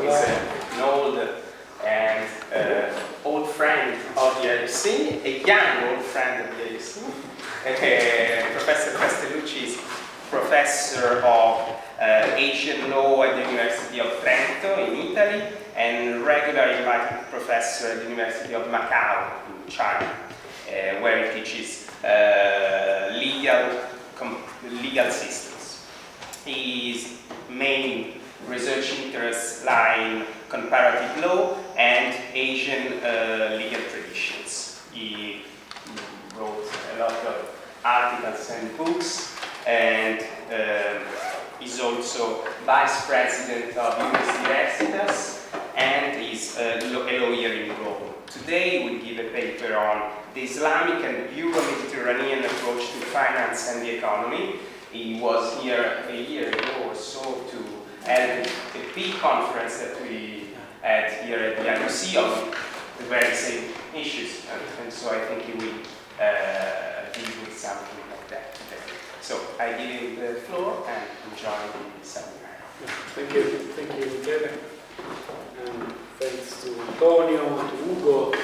is an old and old friend of the IUC, a young old friend of the IUC. Professor Castellucci is professor of Asian law at the University of Trento in Italy and regular invited professor at the University of Macau in China, where he teaches legal systems. His main research interests lie in comparative law and Asian legal traditions. He wrote a lot of articles and books, and is also vice president of Universitas and is a lawyer in Rome. Today we give a paper on the Islamic and Euromediterranean approach to finance and the economy. He was here a year ago or so to help a big conference that we had here at the IUC on the very same issues, and so I think he will deal with something like that today. So I give you the floor and enjoy the seminar. Thank you, Kevin. And thanks to Antonio, to Ugo, the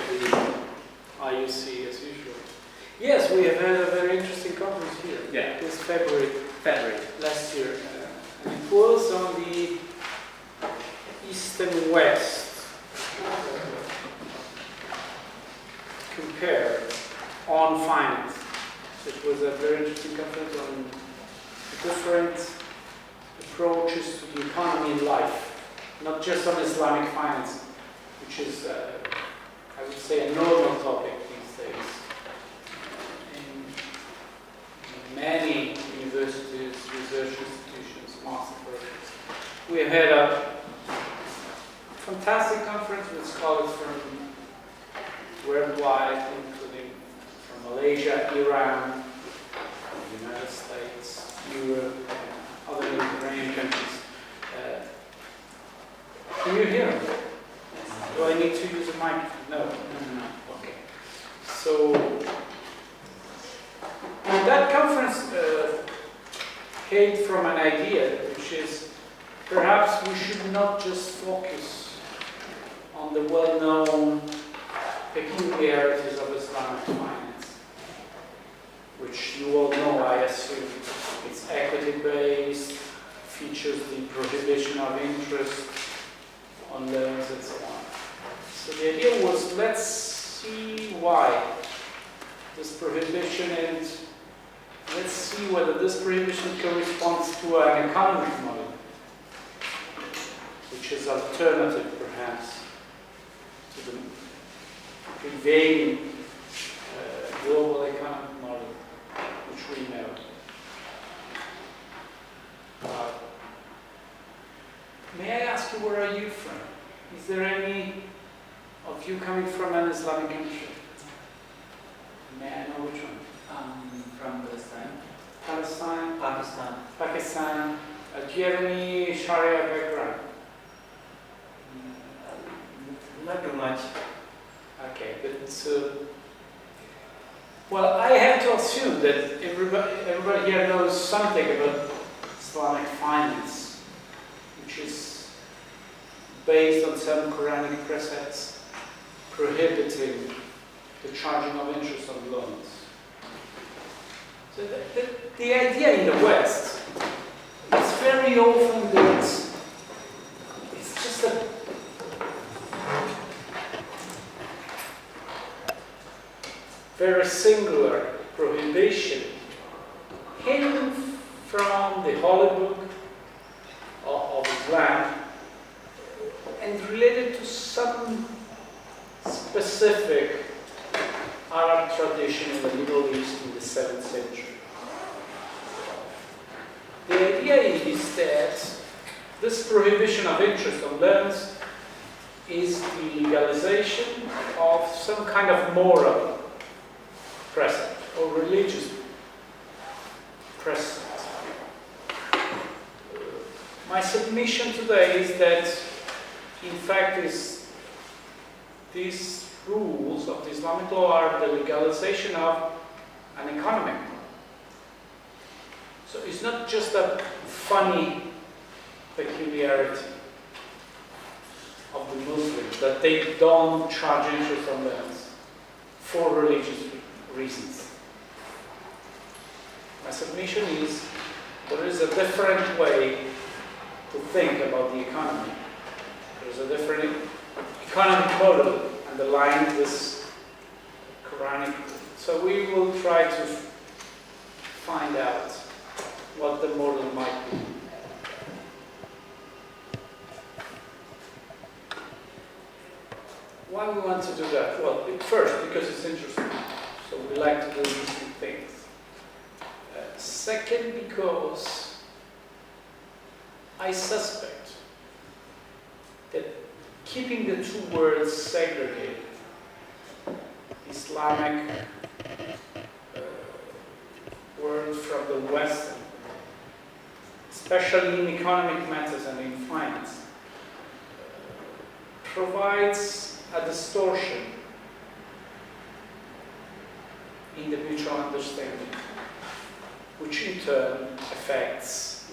IUC as usual. Yes, we have had a very interesting conference here. Yeah. This February last year. And it was on the East and West compared on finance. It was a very interesting conference on different approaches to the economy and life, not just on Islamic finance, which is, I would say, a normal topic these days. In many universities, research institutions, master programs. We have had a fantastic conference with scholars from worldwide, including from Malaysia, Iran, the United States, Europe, and other Mediterranean countries. Can you hear me? Yes. Do I need to use a mic? No. Okay. So, that conference came from an idea, which is perhaps we should not just focus on the well-known peculiarities of Islamic finance, which you all know, I assume. It's equity-based, features the prohibition of interest on loans and so on. So the idea was, let's see why this prohibition, and let's see whether this prohibition corresponds to an economic model, which is alternative perhaps to the prevailing global economic model which we know. May I ask you, where are you from? Is there any of you coming from an Islamic country? May I know which one? From Palestine. Palestine? Pakistan. Pakistan. Do you have any Sharia background? Not too much. Okay, but well, I have to assume that everybody here knows something about Islamic finance, which is based on some Quranic precepts prohibiting the charging of interest on loans. So the idea in the West is very often that it's just a very singular prohibition hidden from the Holy Book of Islam and related to some specific Arab tradition in the Middle East in the 7th century. The idea is that this prohibition of interest on loans is the legalization of some kind of moral precept or religious precept. My submission today is that, in fact, these rules of the Islamic law are the legalization of an economic model. So it's not just a funny peculiarity. of the Muslims, that they don't charge interest on loans for religious reasons. My submission is there is a different way to think about the economy. There is a different economic model underlying this Quranic. So we will try to find out what the model might be. Why we want to do that? Well, first, because it's interesting. So we like to do interesting things. Second, because I suspect that keeping the two words segregated, Islamic word from the Western, especially in economic matters and in finance, provides a distortion in the mutual understanding, which in turn affects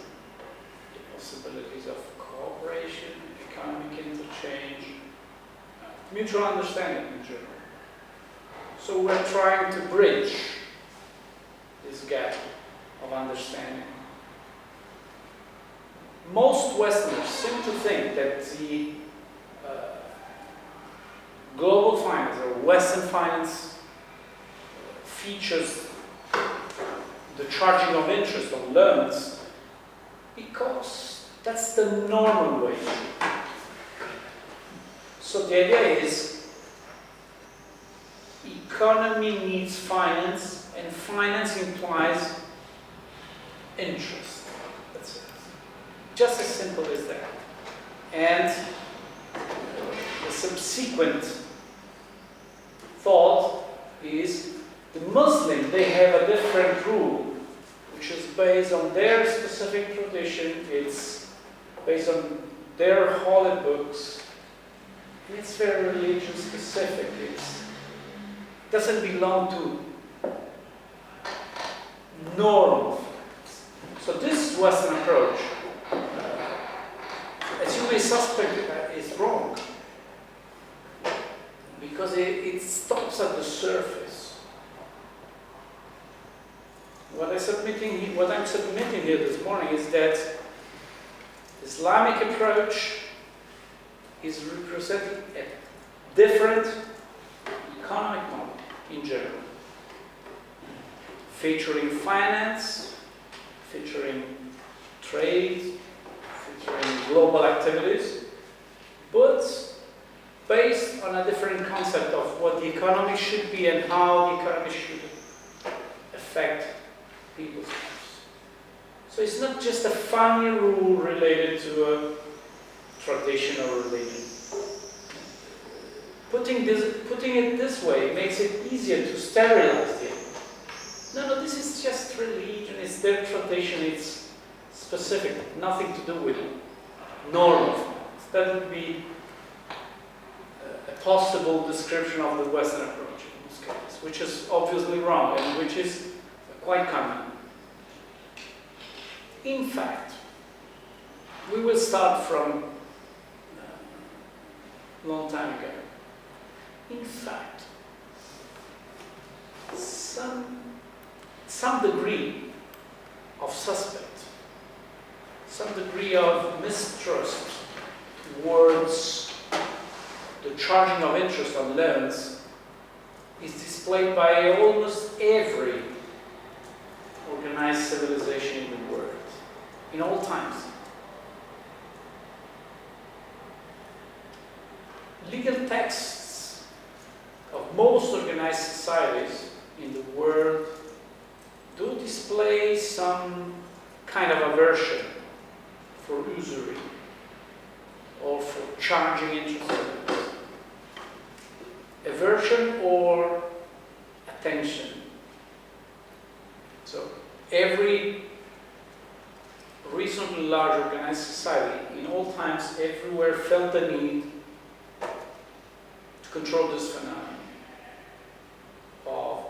the possibilities of cooperation, economic interchange, mutual understanding in general. So we're trying to bridge this gap of understanding. Most Westerners seem to think that the global finance or Western finance features the charging of interest on loans because that's the normal way. So the idea is economy needs finance and finance implies interest. That's it. Just as simple as that. And the subsequent thought is the Muslim, they have a different rule, which is based on their specific tradition, it's based on their holy books, and it's very religion specific. It doesn't belong to normal. So this Western approach, as you may suspect, is wrong. Because it stops at the surface. What I'm submitting here this morning is that Islamic approach is representing a different economic model in general, featuring finance, featuring trade, featuring global activities, but based on a different concept of what the economy should be and how the economy should affect people's lives. So it's not just a funny rule related to a tradition or religion. Putting it this way makes it easier to sterilize it. No, this is just religion, it's their tradition, it's specific, nothing to do with normal finance. That would be a possible description of the Western approach in this case, which is obviously wrong and which is quite common. In fact, we will start from a long time ago. In fact, some degree of suspect, some degree of mistrust towards the charging of interest on loans is displayed by almost every organized civilization in the world, in all times. Legal texts of most organized societies in the world do display some kind of aversion for usury or for charging interest on loans. Aversion or attention. So every reasonably large organized society in all times, everywhere felt the need to control this phenomenon of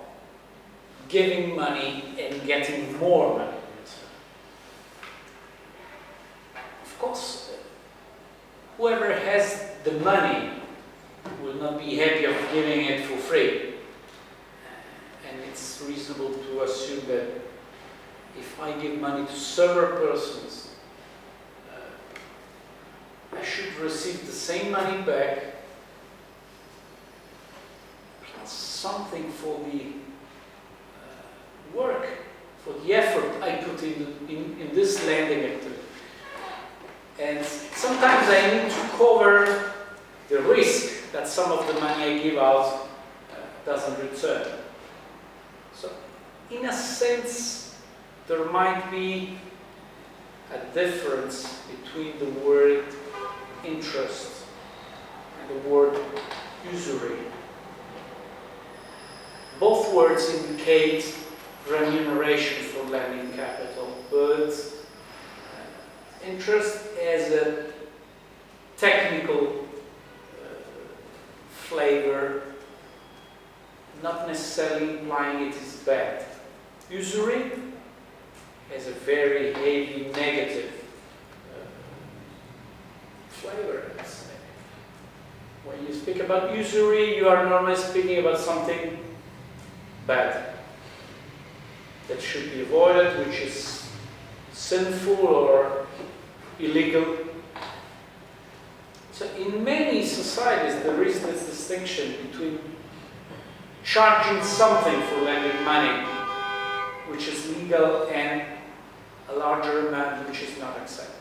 giving money and getting more money. Of course, whoever has the money will not be happy of giving it for free. And it's reasonable to assume that if I give money to several persons, I should receive the same money back, plus something for the work, for the effort I put in this lending activity. And sometimes I need to cover the risk that some of the money I give out doesn't return. So, in a sense, there might be a difference between the word interest and the word usury. Both words indicate remuneration for lending capital, but interest as a technical flavor, not necessarily implying it is bad. Usury has a very heavy negative flavor, let's say. When you speak about usury, you are normally speaking about something bad that should be avoided, which is sinful or illegal. So in many societies there is this distinction between charging something for lending money, which is legal, and a larger amount which is not acceptable.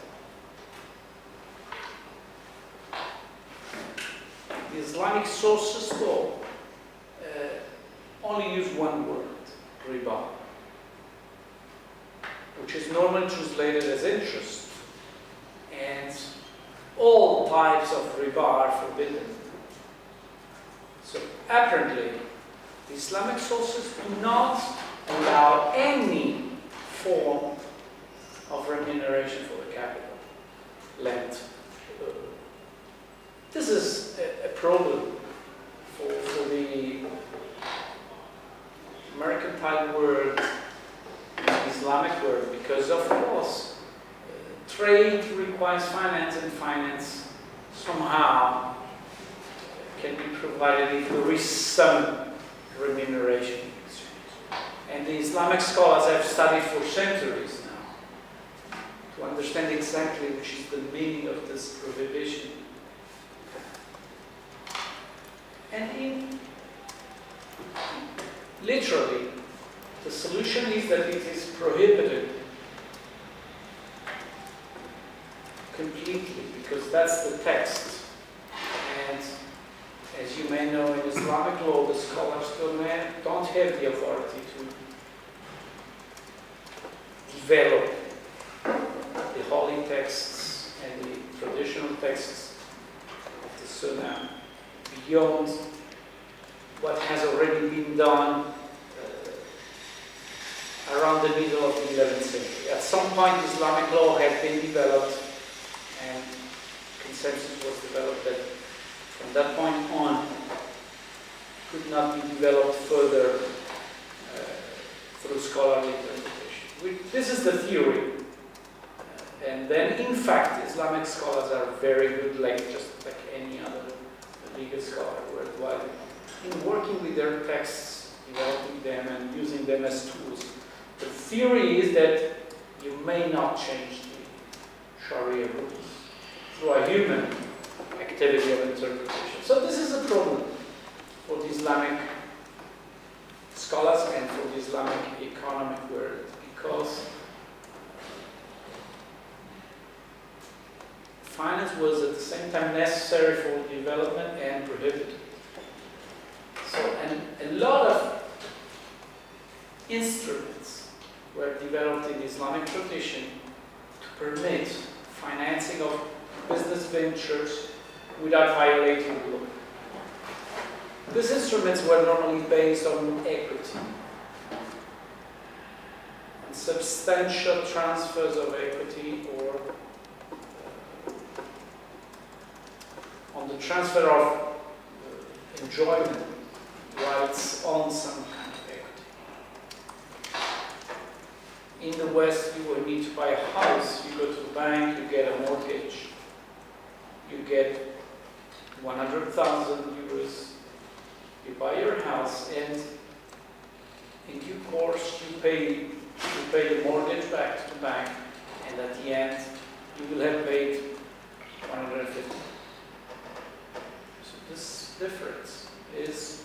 The Islamic sources, though, only use one word, riba, which is normally translated as interest, and all types of riba are forbidden. So apparently, the Islamic sources do not allow any form of remuneration for the capital lent. This is a problem for the mercantile world, the Islamic world, because of course trade requires finance, and finance somehow can be provided if there is some remuneration. And the Islamic scholars have studied for centuries now to understand exactly which is the meaning of this prohibition. And literally, the solution is that it is prohibited completely, because that's the text. And as you may know, in Islamic law, the scholars don't have the authority to develop the holy texts and the traditional texts of the Sunnah beyond what has already been done around the middle of the 11th century. At some point, Islamic law had been developed, and consensus was developed that from that point on could not be developed further through scholarly interpretation. This is the theory. And then, in fact, Islamic scholars are very good, just like any other legal scholar worldwide, in working with their texts, developing them and using them as tools. The theory is that you may not change the Sharia rules through a human activity of interpretation. So this is a problem for the Islamic scholars and for the Islamic economic world, because finance was at the same time necessary for development and prohibited. So, and a lot of instruments were developed in the Islamic tradition to permit financing of business ventures without violating the law. These instruments were normally based on equity and substantial transfers of equity, or on the transfer of enjoyment rights on some kind of equity. In the West, you will need to buy a house, you go to the bank, you get a mortgage, you get 100,000 euros, you buy your house, and in due course you pay the mortgage back to the bank, and at the end you will have paid 150. So this difference is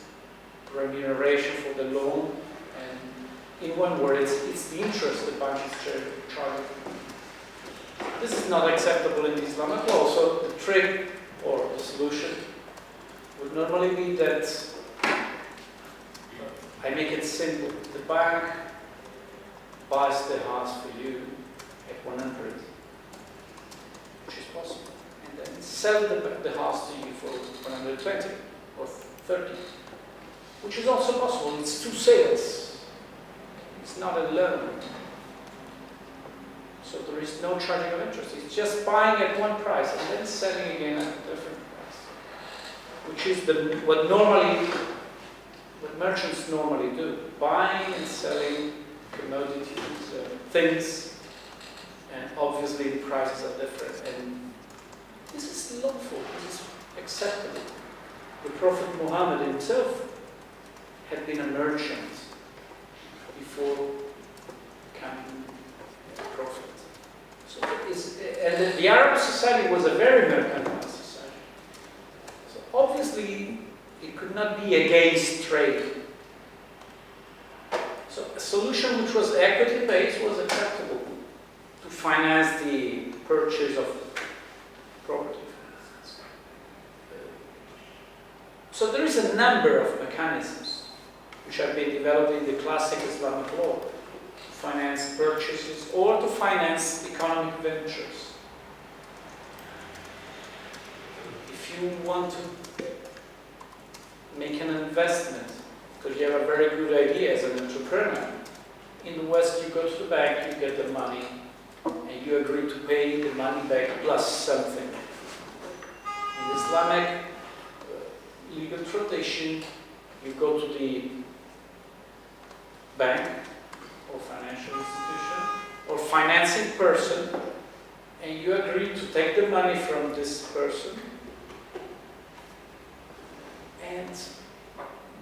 remuneration for the loan, and in one word, it's the interest the bank is charging. This is not acceptable in the Islamic law, so the trick or the solution would normally be that I make it simple. The bank buys the house for you at 100, which is possible, and then sell the house to you for 120 or 30, which is also possible. It's two sales. It's not a loan. So there is no charging of interest. It's just buying at one price and then selling again at a different price, which is what merchants normally do: buying and selling commodities, things, and obviously the prices are different. And this is lawful. This is acceptable. The Prophet Muhammad himself had been a merchant before becoming a prophet. So and the Arab society was a very mercantilist society. So obviously it could not be against trade. So a solution which was equity-based was acceptable to finance the purchase of property, for instance. So there is a number of mechanisms which have been developed in the classic Islamic law to finance purchases or to finance economic ventures. If you want to make an investment because you have a very good idea as an entrepreneur, in the West you go to the bank, you get the money, and you agree to pay the money back plus something. In Islamic legal tradition, you go to the bank or financial institution or financing person, and you agree to take the money from this person, and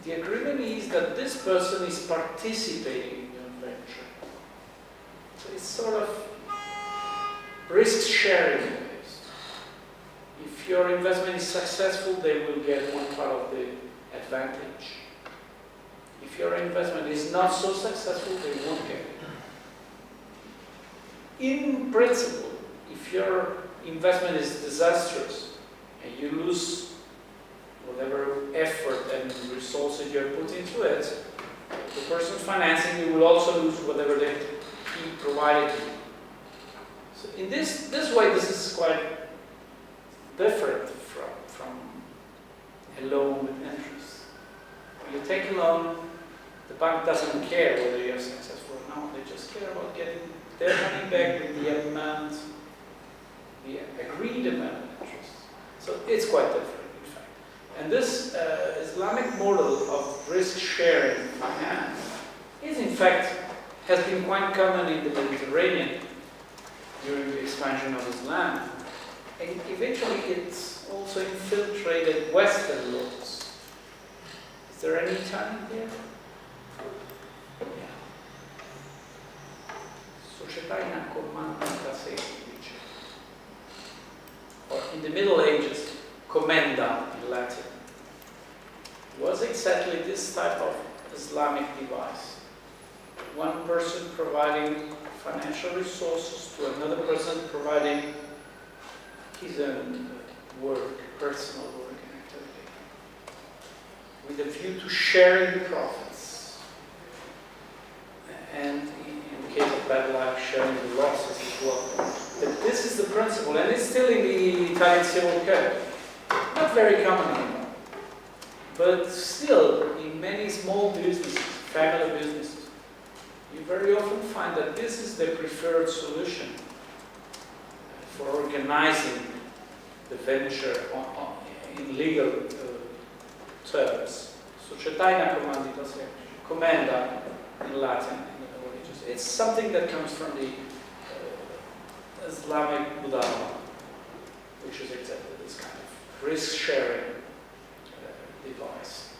the agreement is that this person is participating in your venture. So it's sort of risk sharing based. If your investment is successful, they will get one part of the advantage. If your investment is not so successful, they won't get it. In principle, if your investment is disastrous and you lose whatever effort and resources you have put into it, the person financing you will also lose whatever he provided you. So in this way, this is quite different from a loan with interest. When you take a loan, the bank doesn't care whether you're successful or not. They just care about getting their money back with the amount, the agreed amount of interest. So it's quite different. And this Islamic model of risk-sharing finance is, in fact, has been quite common in the Mediterranean during the expansion of Islam. And eventually it's also infiltrated Western laws. Is there any Italian here? Yeah. Società in accomandita semplice. Or in the Middle Ages, commenda in Latin, was exactly this type of Islamic device. One person providing financial resources to another person providing his own work, personal work and activity, with a view to sharing the profits. And in the case of bad luck, sharing the losses as well. But this is the principle, and it's still in the Italian civil code. Not very common anymore, but still in many small businesses, family businesses, you very often find that this is the preferred solution for organizing the venture in legal terms. Società in accomandita semplice, commenda in Latin, in the Middle Ages. It's something that comes from the Islamic Buddha, which is exactly this kind of risk-sharing device.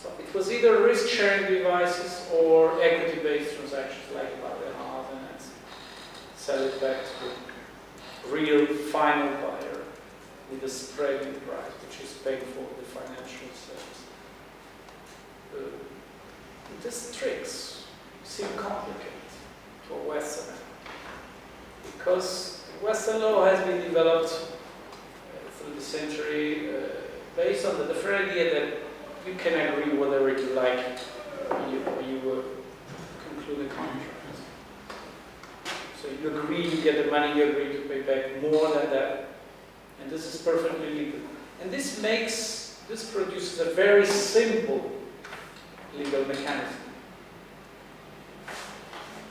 So it was either risk-sharing devices or equity-based transactions like buy the house and sell it back to the real final buyer with a spreading price, which is paid for the financial service. These tricks seem complicated to a Westerner because Western law has been developed through the century based on the different idea that you can agree whatever you like when you conclude a contract. So you agree, you get the money, you agree to pay back more than that, and this is perfectly legal. And this produces a very simple legal mechanism,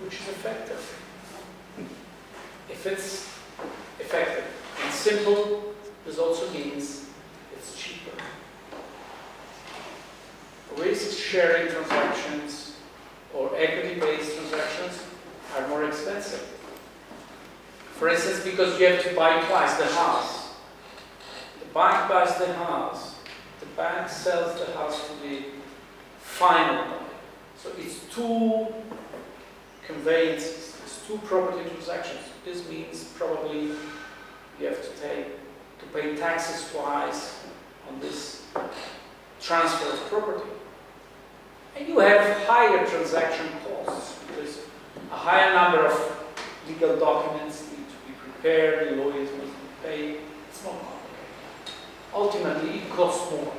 which is effective. If it's effective and simple, this also means it's cheaper. Risk-sharing transactions or equity-based transactions are more expensive. For instance, because you have to buy twice the house. The bank buys the house. The bank sells the house to the final buyer. So it's two conveyances, it's two property transactions. This means probably you have to pay taxes twice on this transfer of property. And you have higher transaction costs because a higher number of legal documents need to be prepared, the lawyers must be paid. It's more complicated. Ultimately, it costs more.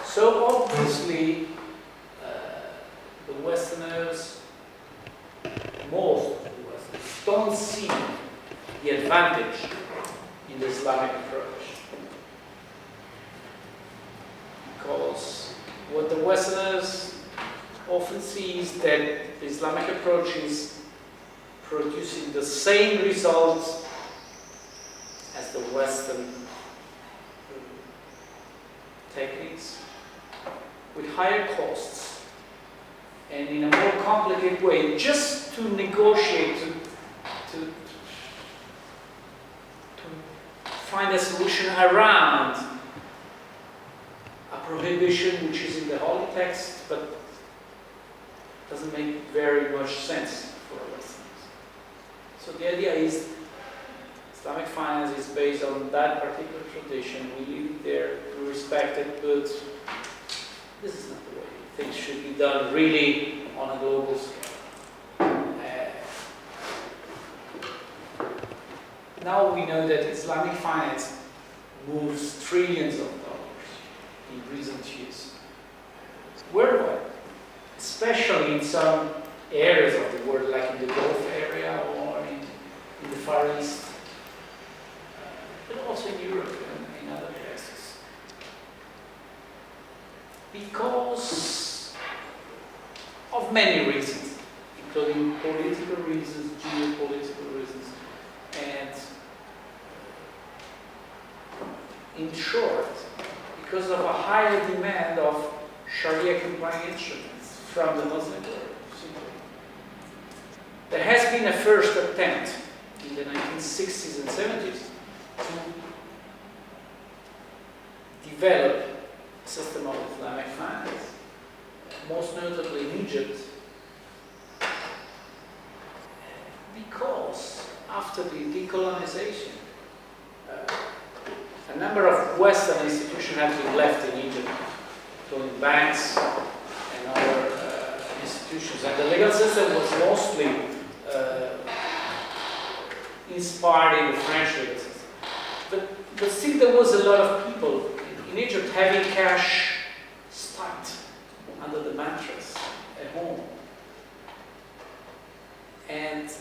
So obviously, the Westerners, most of the Westerners, don't see the advantage in the Islamic approach. Because what the Westerners often see is that the Islamic approach is producing the same results as the Western techniques with higher costs and in a more complicated way, just to negotiate, to find a solution around a prohibition which is in the holy text but doesn't make very much sense for Westerners. So the idea is Islamic finance is based on that particular tradition. We leave it there, we respect it, but this is not the way things should be done really on a global scale. Now we know that Islamic finance moves trillions of dollars in recent years worldwide, especially in some areas of the world, like in the Gulf area or in the Far East, but also in Europe and in other places. Because of many reasons, including political reasons, geopolitical reasons, and in short, because of a higher demand of Sharia compliant instruments from the Muslim world. There has been a first attempt in the 1960s and 70s to develop a system of Islamic finance, most notably in Egypt, because after the decolonization, a number of Western institutions have been left in Egypt, including banks and other institutions. And the legal system was mostly inspired in the French legal system. But still there was a lot of people in Egypt having cash stuck under the mattress at home. And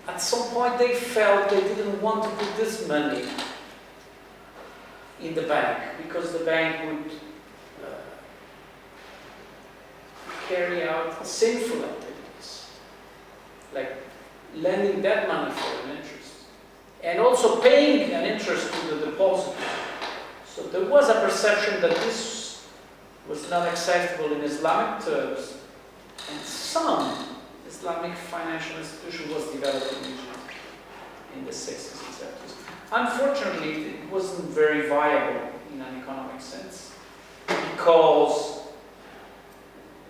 at some point they felt they didn't want to put this money in the bank because the bank would carry out sinful activities, like lending that money for an interest, and also paying an interest to the depositor. So there was a perception that this was not acceptable in Islamic terms, and some Islamic financial institution was developed in Egypt. in the 60s and 70s. Unfortunately, it wasn't very viable in an economic sense because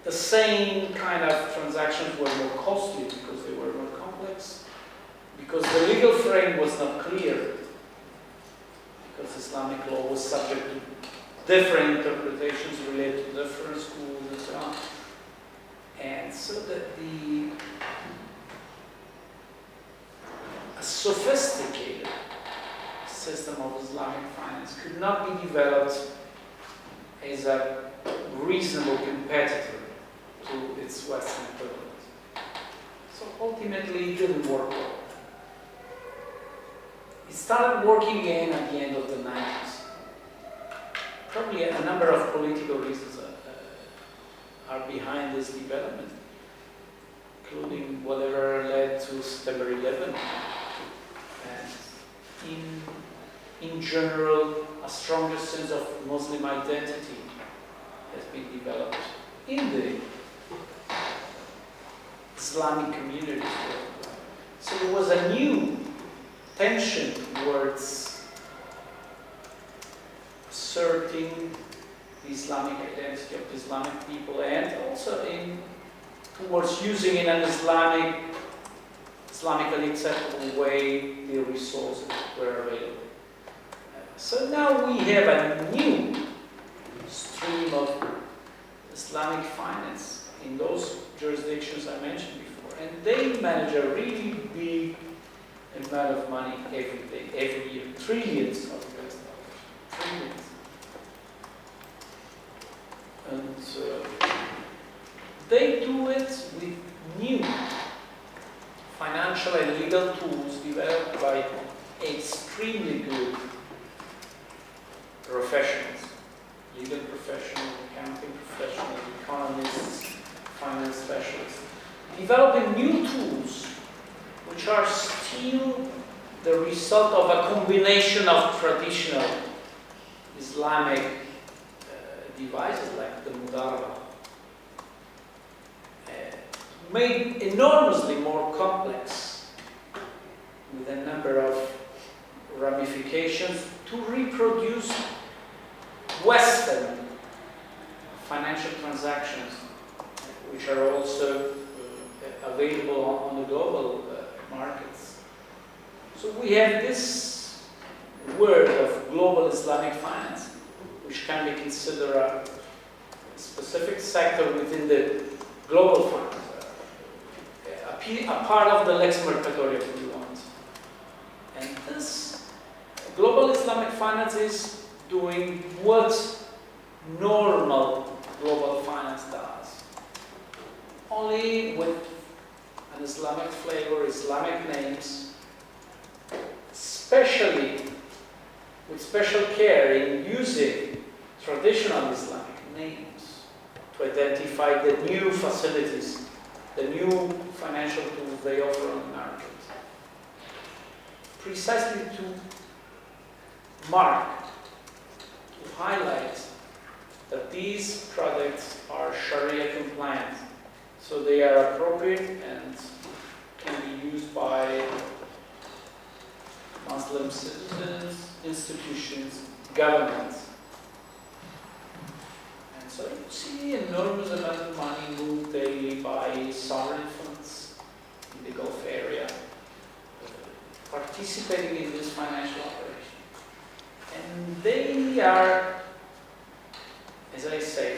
the same kind of transactions were more costly because they were more complex, because the legal frame was not clear, because Islamic law was subject to different interpretations related to different schools and so on. And so that a sophisticated system of Islamic finance could not be developed as a reasonable competitor to its Western equivalent. So ultimately it didn't work well. It started working again at the end of the 90s. Probably a number of political reasons are behind this development, including whatever led to September 11. And in general, a stronger sense of Muslim identity has been developed in the Islamic community. So there was a new tension towards asserting the Islamic identity of the Islamic people, and also towards using in an Islamically acceptable way the resources that were available. So now we have a new stream of Islamic finance in those jurisdictions I mentioned before, and they manage a really big amount of money every year, trillions of US dollars, trillions. And they do it with new financial and legal tools developed by extremely good professionals, legal professionals, accounting professionals, economists, finance specialists, developing new tools which are still the result of a combination of traditional Islamic devices like the mudaraba, made enormously more complex with a number of ramifications to reproduce Western financial transactions, which are also available on the global markets. So we have this word of global Islamic finance, which can be considered a specific sector within the global finance, a part of the lex mercatoria, if you want. And this global Islamic finance is doing what normal global finance does, only with an Islamic flavor, Islamic names, especially with special care in using traditional Islamic names to identify the new facilities, the new financial tools they offer on the market, precisely to mark, to highlight that these products are Sharia compliant, so they are appropriate and can be used by Muslim citizens, institutions, governments. And so you see enormous amount of money moved daily by sovereign funds in the Gulf area, participating in this financial operation. And they are, as I say,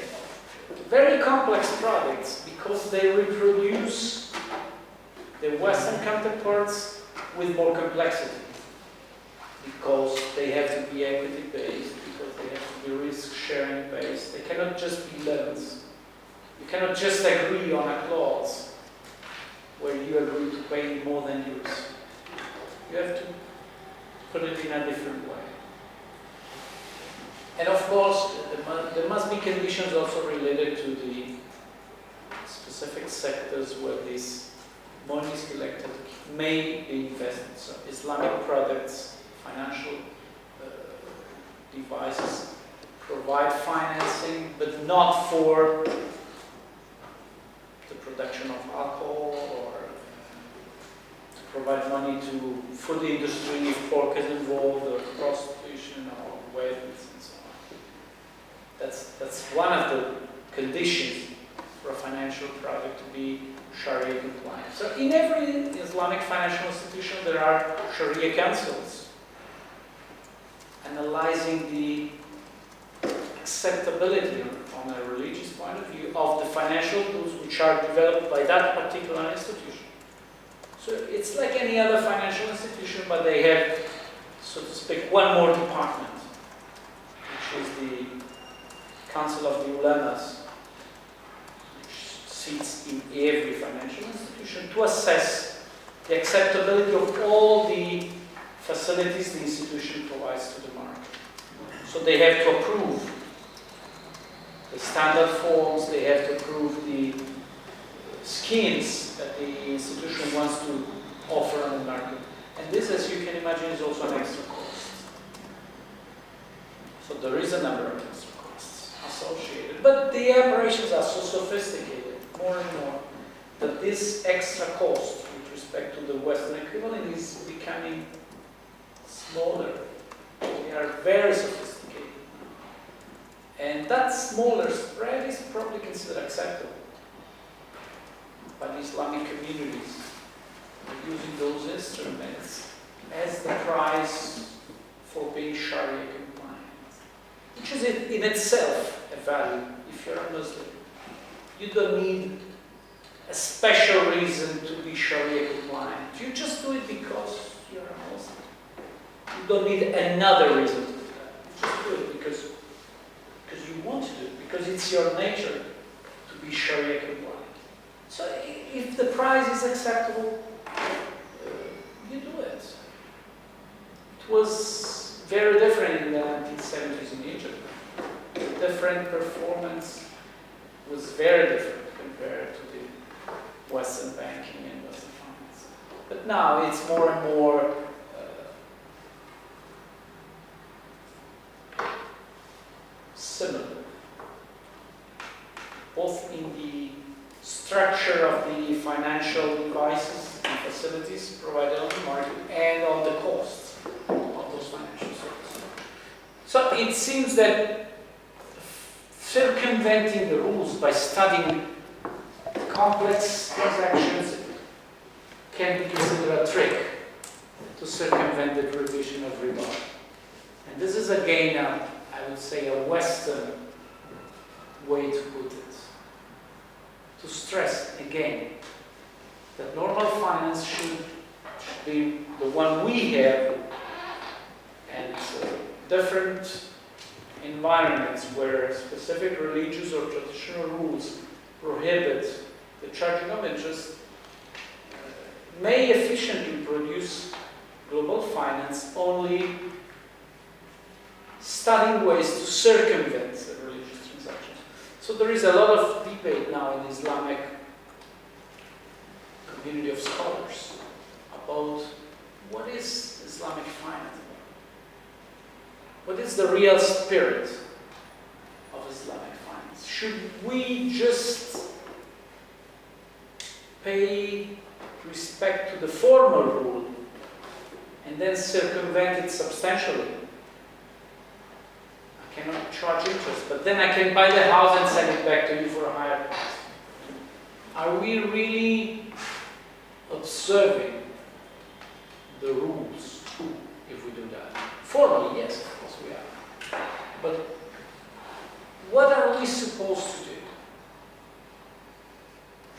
very complex products because they reproduce the Western counterparts with more complexity, because they have to be equity-based, because they have to be risk-sharing based. They cannot just be loans. You cannot just agree on a clause where you agree to pay more than you receive. You have to put it in a different way. And of course, there must be conditions also related to the specific sectors where this money is collected may be invested. So Islamic products, financial devices provide financing, but not for the production of alcohol or provide money to food industry if pork is involved, or prostitution, or weddings, and so on. That's one of the conditions for a financial product to be Sharia compliant. So in every Islamic financial institution there are Sharia councils analyzing the acceptability from a religious point of view of the financial tools which are developed by that particular institution. So it's like any other financial institution, but they have, so to speak, one more department, which is the Council of the Ulamas, which sits in every financial institution to assess the acceptability of all the facilities the institution provides to the market. So they have to approve the standard forms, they have to approve the schemes that the institution wants to offer on the market. And this, as you can imagine, is also an extra cost. So there is a number of extra costs associated. But the operations are so sophisticated, more and more, that this extra cost with respect to the Western equivalent is becoming smaller. They are very sophisticated. And that smaller spread is probably considered acceptable by the Islamic communities, using those instruments as the price for being Sharia compliant, which is in itself a value if you're a Muslim. You don't need a special reason to be Sharia compliant. You just do it because you're a Muslim. You don't need another reason to do that. You just do it because you want to do it, because it's your nature to be Sharia compliant. So if the price is acceptable, you do it. It was very different in the 1970s in Egypt. The different performance was very different compared to the Western banking and Western finance. But now it's more and more similar, both in the structure of the financial devices and facilities provided on the market and on the costs of those financial services. So it seems that circumventing the rules by studying complex transactions can be considered a trick to circumvent the prohibition of riba. And this is again, I would say, a Western way to put it. To stress again that normal finance should be the one we have, and different environments where specific religious or traditional rules prohibit the charging of interest may efficiently produce global finance only studying ways to circumvent the religious transactions. So there is a lot of debate now in the Islamic community of scholars about what is Islamic finance, what is the real spirit of Islamic finance. Should we just pay respect to the formal rule and then circumvent it substantially? I cannot charge interest, but then I can buy the house and sell it back to you for a higher price. Are we really observing the rules if we do that? Formally, yes, of course we are. But what are we supposed to do?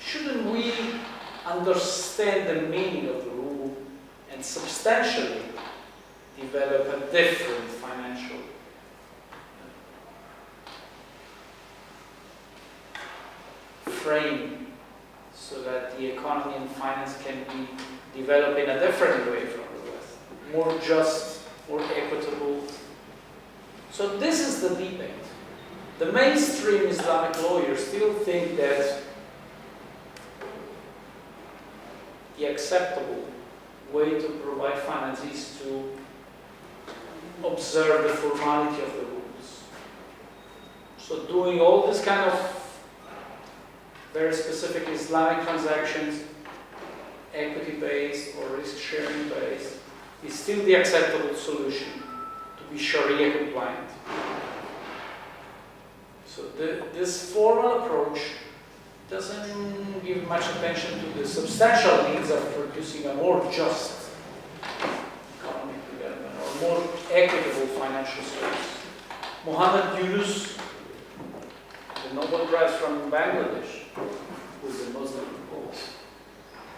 Shouldn't we understand the meaning of the rule and substantially develop a different financial frame so that the economy and finance can be developed in a different way from the West, more just, more equitable? So this is the debate. The mainstream Islamic lawyers still think that the acceptable way to provide finance is to observe the formality of the rules. So doing all this kind of very specific Islamic transactions equity-based or risk-sharing based, is still the acceptable solution to be Sharia compliant. So this formal approach doesn't give much attention to the substantial needs of producing a more just economic development or more equitable financial service. Muhammad Yunus, the Nobel Prize from Bangladesh, who is a Muslim, of course,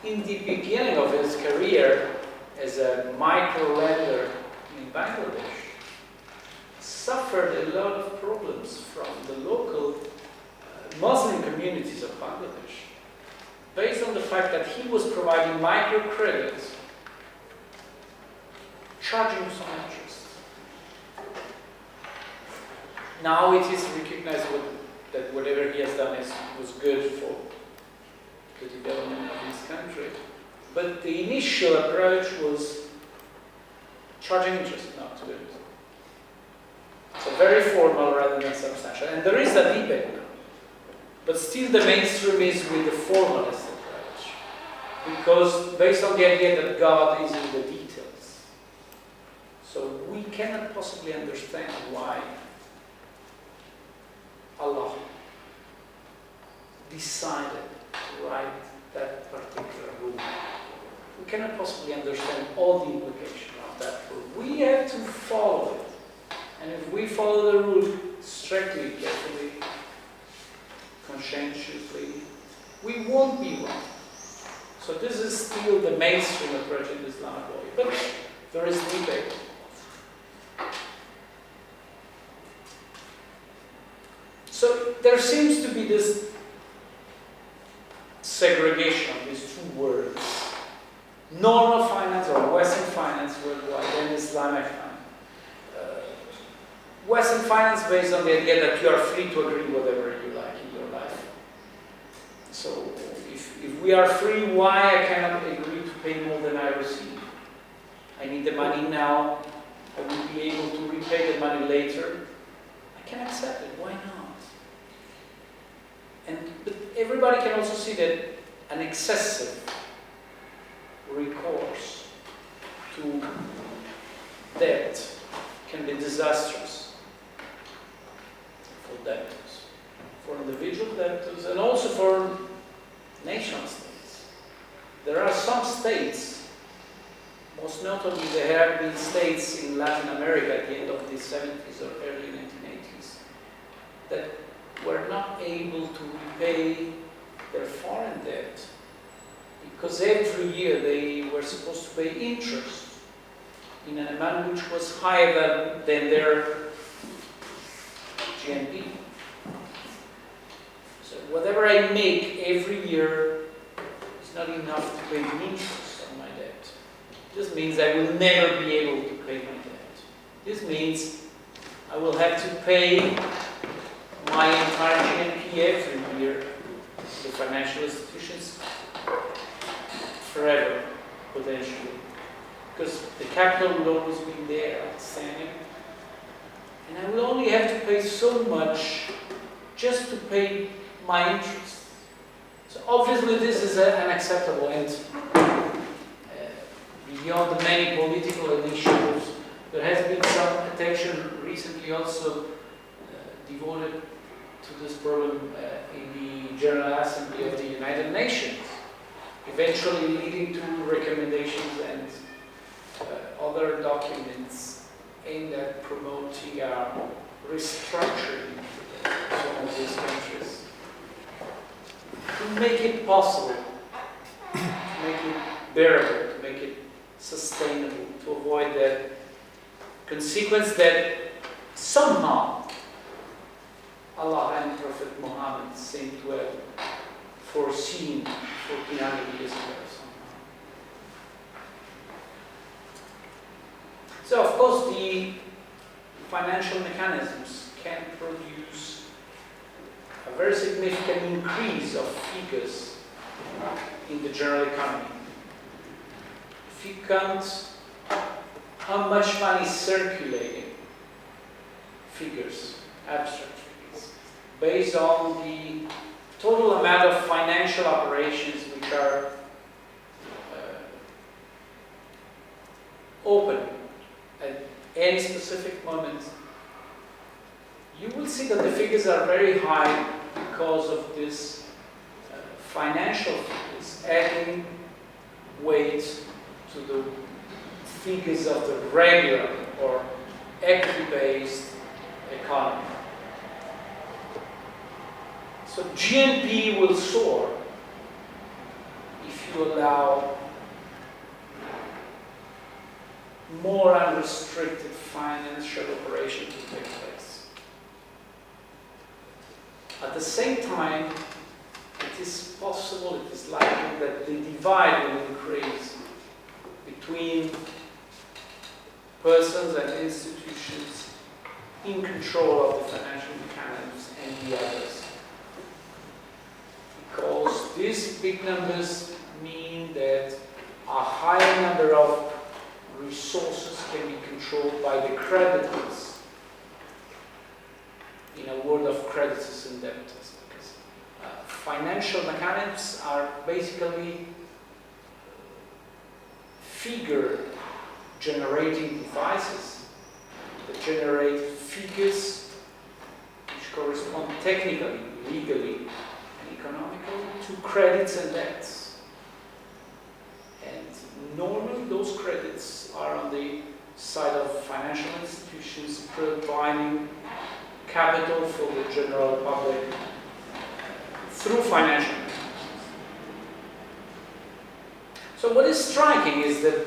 in the beginning of his career as a micro-lender in Bangladesh, suffered a lot of problems from the local Muslim communities of Bangladesh, based on the fact that he was providing microcredits, charging some interest. Now it is recognized that whatever he has done was good for the development of his country. But the initial approach was charging interest, not good. So very formal rather than substantial. And there is a debate now. But still the mainstream is with the formalist approach. Because based on the idea that God is in the details. So we cannot possibly understand why Allah decided to write that particular rule. We cannot possibly understand all the implications of that rule. We have to follow it. And if we follow the rule strictly, carefully, conscientiously, we won't be wrong. So this is still the mainstream approach in Islamic law. But there is debate. So there seems to be this segregation of these two words. Normal finance or Western finance worldwide and Islamic finance. Western finance based on the idea that you are free to agree whatever you like in your life. So if we are free, why I cannot agree to pay more than I receive? I need the money now. I will be able to repay the money later. I can accept it. Why not? But everybody can also see that an excessive recourse to debt can be disastrous for debtors, for individual debtors, and also for nation states. There are some states, most notably there have been states in Latin America at the end of the 70s or early 1980s, that were not able to repay their foreign debt because every year they were supposed to pay interest in an amount which was higher than their GNP. So whatever I make every year is not enough to pay the interest on my debt. This means I will never be able to pay my debt. This means I will have to pay my entire GNP every year to the financial institutions forever, potentially. Because the capital will always be there, outstanding. And I will only have to pay so much just to pay my interest. So obviously this is unacceptable, and beyond the many political initiatives, there has been some attention recently also devoted to this problem in the General Assembly of the United Nations, eventually leading to recommendations and other documents aimed at promoting restructuring some of these countries to make it possible, to make it bearable, to make it sustainable, to avoid the consequence that somehow Allah and Prophet Muhammad seem to have foreseen 1400 years ago somehow. So of course the financial mechanisms can produce a very significant increase of figures in the general economy. If you count how much money is circulating, figures, abstract figures, based on the total amount of financial operations which are open at any specific moment, you will see that the figures are very high because of this financial figures adding weight to the figures of the regular or equity-based economy. So GNP will soar if you allow more unrestricted financial operation to take place. At the same time, it is possible, it is likely that the divide will increase between persons and institutions in control of the financial mechanisms and the others. Because these big numbers mean that a higher number of resources can be controlled by the creditors, in a world of creditors and debtors. Because financial mechanisms are basically figure generating devices that generate figures which correspond technically, legally, and economically to credits and debts. And normally those credits are on the side of financial institutions providing capital for the general public through financial mechanisms. So what is striking is that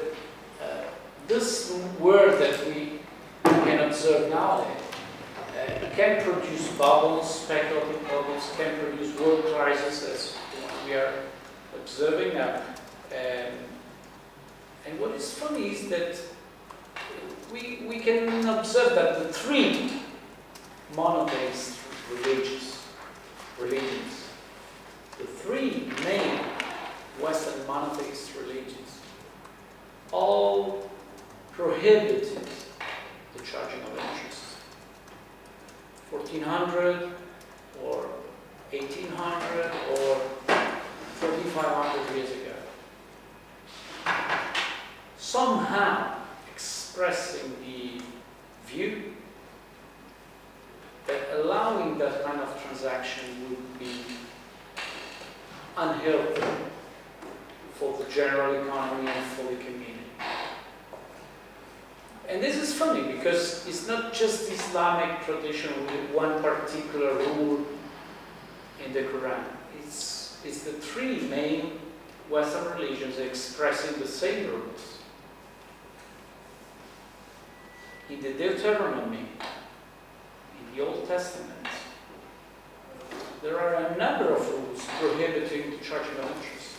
this world that we can observe nowadays can produce bubbles, speculative bubbles, can produce world crises as we are observing now. And what is funny is that we can observe that the three monotheist religions, the three main Western monotheist religions, all prohibited the charging of interest. 1400 or 1800 or 3500 years ago. Somehow expressing the view that allowing that kind of transaction would be unhealthy for the general economy and for the community. And this is funny because it's not just the Islamic tradition with one particular rule in the Quran. It's the three main Western religions expressing the same rules. In the Deuteronomy, in the Old Testament, there are a number of rules prohibiting the charging of interest,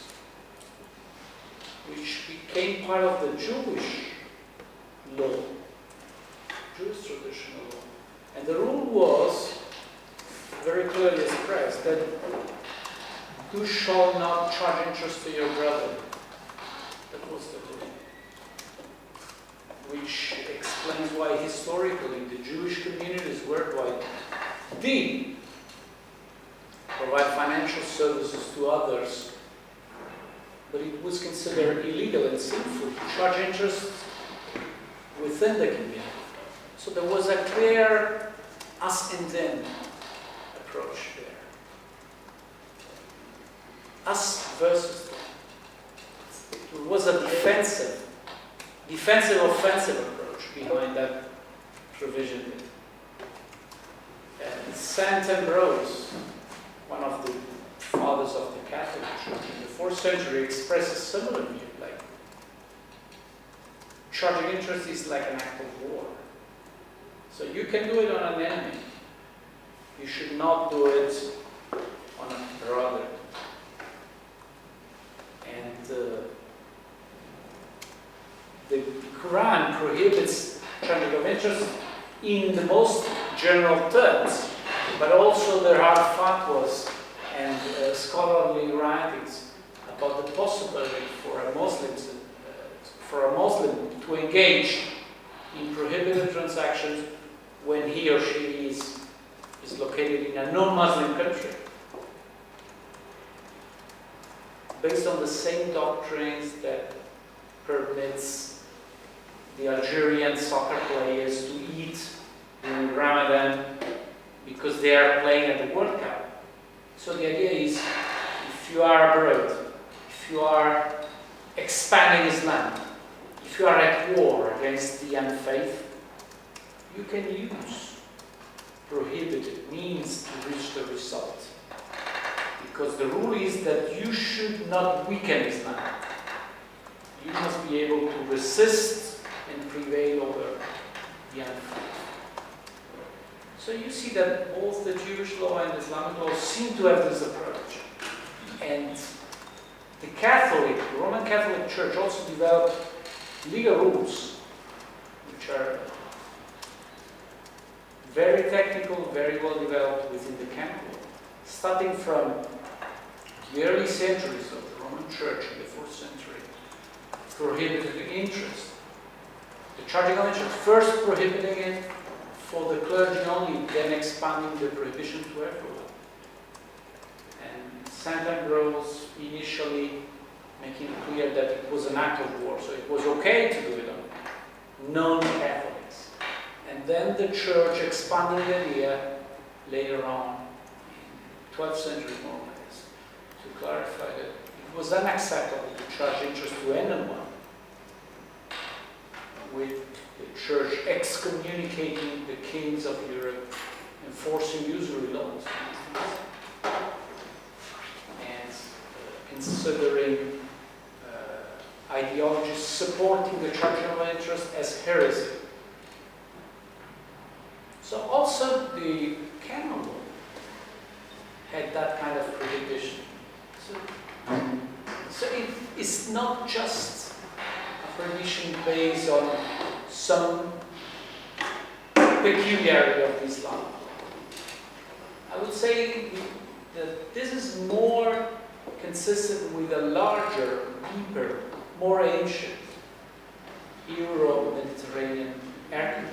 which became part of the Jewish law, Jewish traditional law. And the rule was very clearly expressed that you shall not charge interest to your brother. That was the rule. Which explains why historically the Jewish communities worldwide did provide financial services to others, but it was considered illegal and sinful to charge interest within the community. So there was a clear us and them approach there. Us versus them. It was a defensive offensive approach behind that provision. And Saint Ambrose, one of the fathers of the Catholic Church in the 4th century, expresses a similar view, like charging interest is like an act of war. So you can do it on an enemy. You should not do it on a brother. And the Quran prohibits charging of interest in the most general terms, but also there are fatwas and scholarly writings about the possibility for a Muslim to engage in prohibited transactions when he or she is located in a non-Muslim country, based on the same doctrines that permits the Algerian soccer players to eat during Ramadan because they are playing at the World Cup. So the idea is, if you are abroad, if you are expanding Islam, if you are at war against the unfaith, you can use prohibited means to reach the result. Because the rule is that you should not weaken Islam. You must be able to resist and prevail over the unfaith. So you see that both the Jewish law and Islamic law seem to have this approach. And the Roman Catholic Church also developed legal rules, which are very technical, very well developed within the canon law, starting from the early centuries of the Roman Church in the 4th century, prohibited the interest. The charging of interest, first prohibiting it for the clergy only, then expanding the prohibition to everyone. And St. Ambrose initially making it clear that it was an act of war, so it was okay to do it on non-Catholics. And then the church expanding the idea later on, in the 12th century more or less, to clarify that it was unacceptable to charge interest to anyone, with the church excommunicating the kings of Europe, enforcing usury laws, and considering ideologies supporting the charging of interest as heresy. So also the canon law had that kind of prohibition. So it is not just a prohibition based on some peculiarity of Islam. I would say that this is more consistent with a larger, deeper, more ancient Euromediterranean archetype,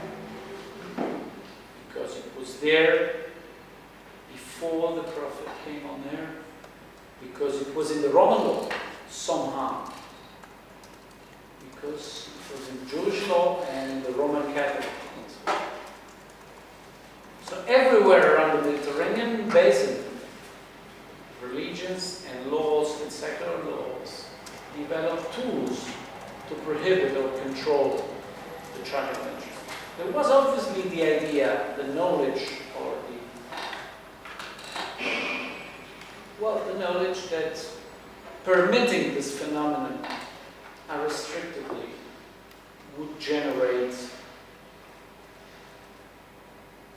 because it was there before the Prophet came on earth, because it was in the Roman law somehow, because it was in Jewish law and the Roman Catholic law. So everywhere around the Mediterranean basin, religions and laws and secular laws developed tools to prohibit or control the charging of interest. There was obviously the idea, the knowledge, or the knowledge that permitting this phenomenon unrestrictedly would generate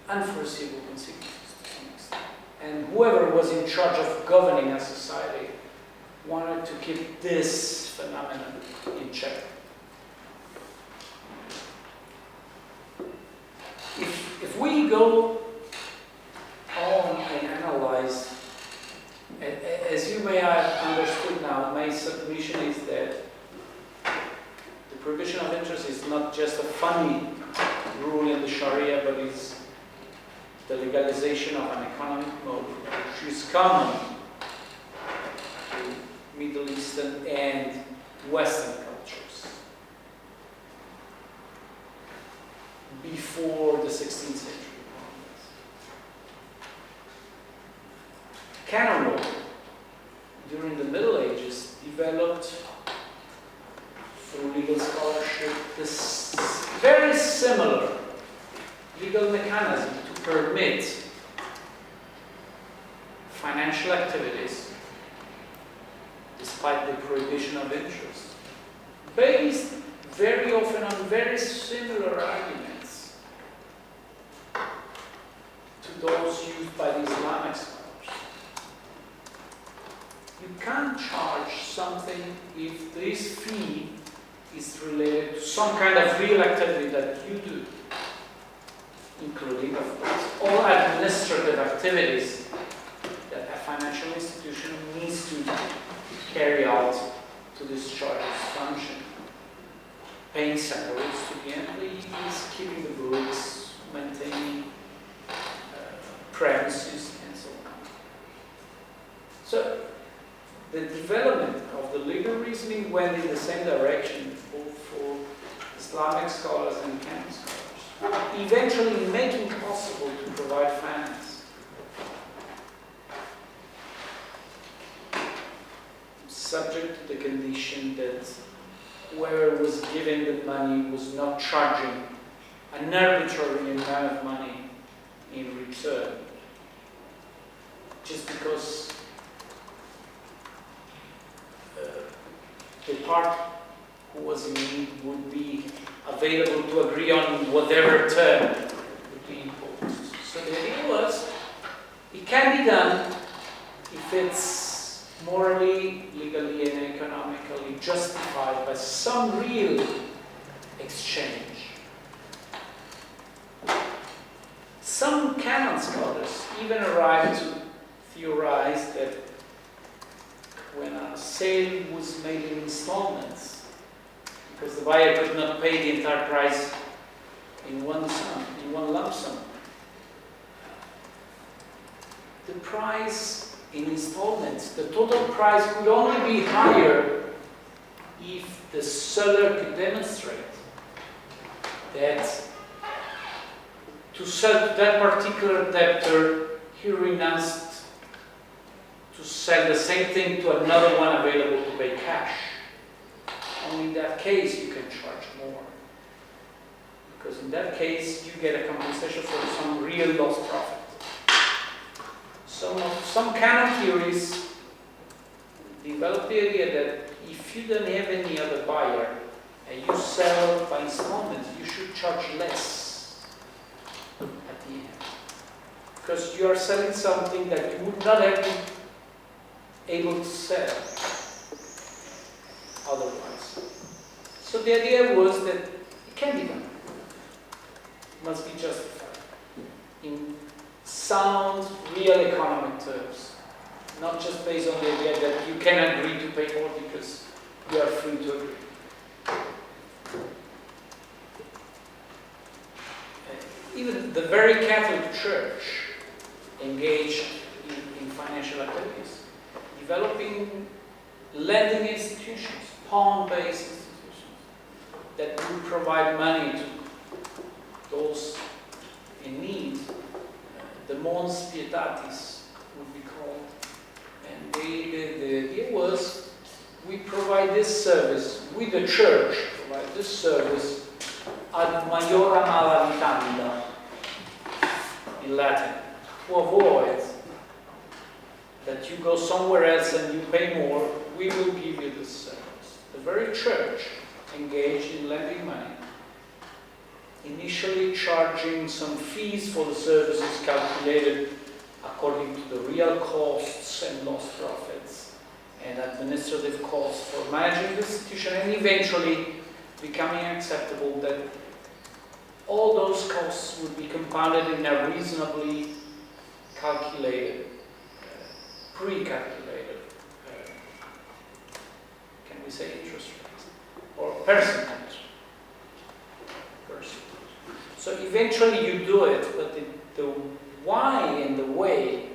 unforeseeable consequences to some extent. And whoever was in charge of governing a society wanted to keep this phenomenon in check. If we go on and analyze, as you may have understood now, my submission is that the prohibition of interest is not just a funny rule in the Sharia, but is the legalization of an economic mode which is common to Middle Eastern and Western cultures before the 16th century. Canon law during the Middle Ages developed through legal scholarship this very similar legal mechanism to permit financial activities despite the prohibition of interest, based very often on very similar arguments to those used by the Islamic scholars. You can't charge something if this fee is related to some kind of real activity that you do, including, of course, all administrative activities that a financial institution needs to carry out to discharge its function. Paying salaries to the employees, keeping the books, maintaining premises, and so on. So the development of the legal reasoning went in the same direction, both for Islamic scholars and canon scholars, eventually making possible to provide finance. Subject to the condition that whoever was giving the money was not charging an arbitrary amount of money in return, just because the part who was in need would be available to agree on whatever term would be imposed. So the idea was, it can be done if it's morally, legally, and economically justified by some real exchange. Some canon scholars even arrived to theorize that when a sale was made in installments, because the buyer could not pay the entire price in one lump sum, the price in installments, the total price could only be higher if the seller could demonstrate that to sell to that particular debtor, he renounced to sell the same thing to another one available to pay cash. Only in that case you can charge more. Because in that case you get a compensation for some real lost profit. Some canon theories develop the idea that if you don't have any other buyer and you sell by installments, you should charge less at the end. Because you are selling something that you would not have been able to sell otherwise. So the idea was that it can be done. It must be justified in sound, real economic terms. Not just based on the idea that you can agree to pay more because you are free to agree. Even the very Catholic Church engaged in financial activities, developing lending institutions, pawn-based institutions, that would provide money to those in need. The Mons Pietatis would be called. And the idea was, we provide this service, we the church provide this service ad maiora mala vitanda, in Latin, to avoid that you go somewhere else and you pay more, we will give you this service. The very church engaged in lending money, initially charging some fees for the services calculated according to the real costs and lost profits and administrative costs for managing the institution, and eventually becoming acceptable that all those costs would be compounded in a reasonably calculated, pre-calculated, can we say interest rate, or percentage. So eventually you do it, but the why and the way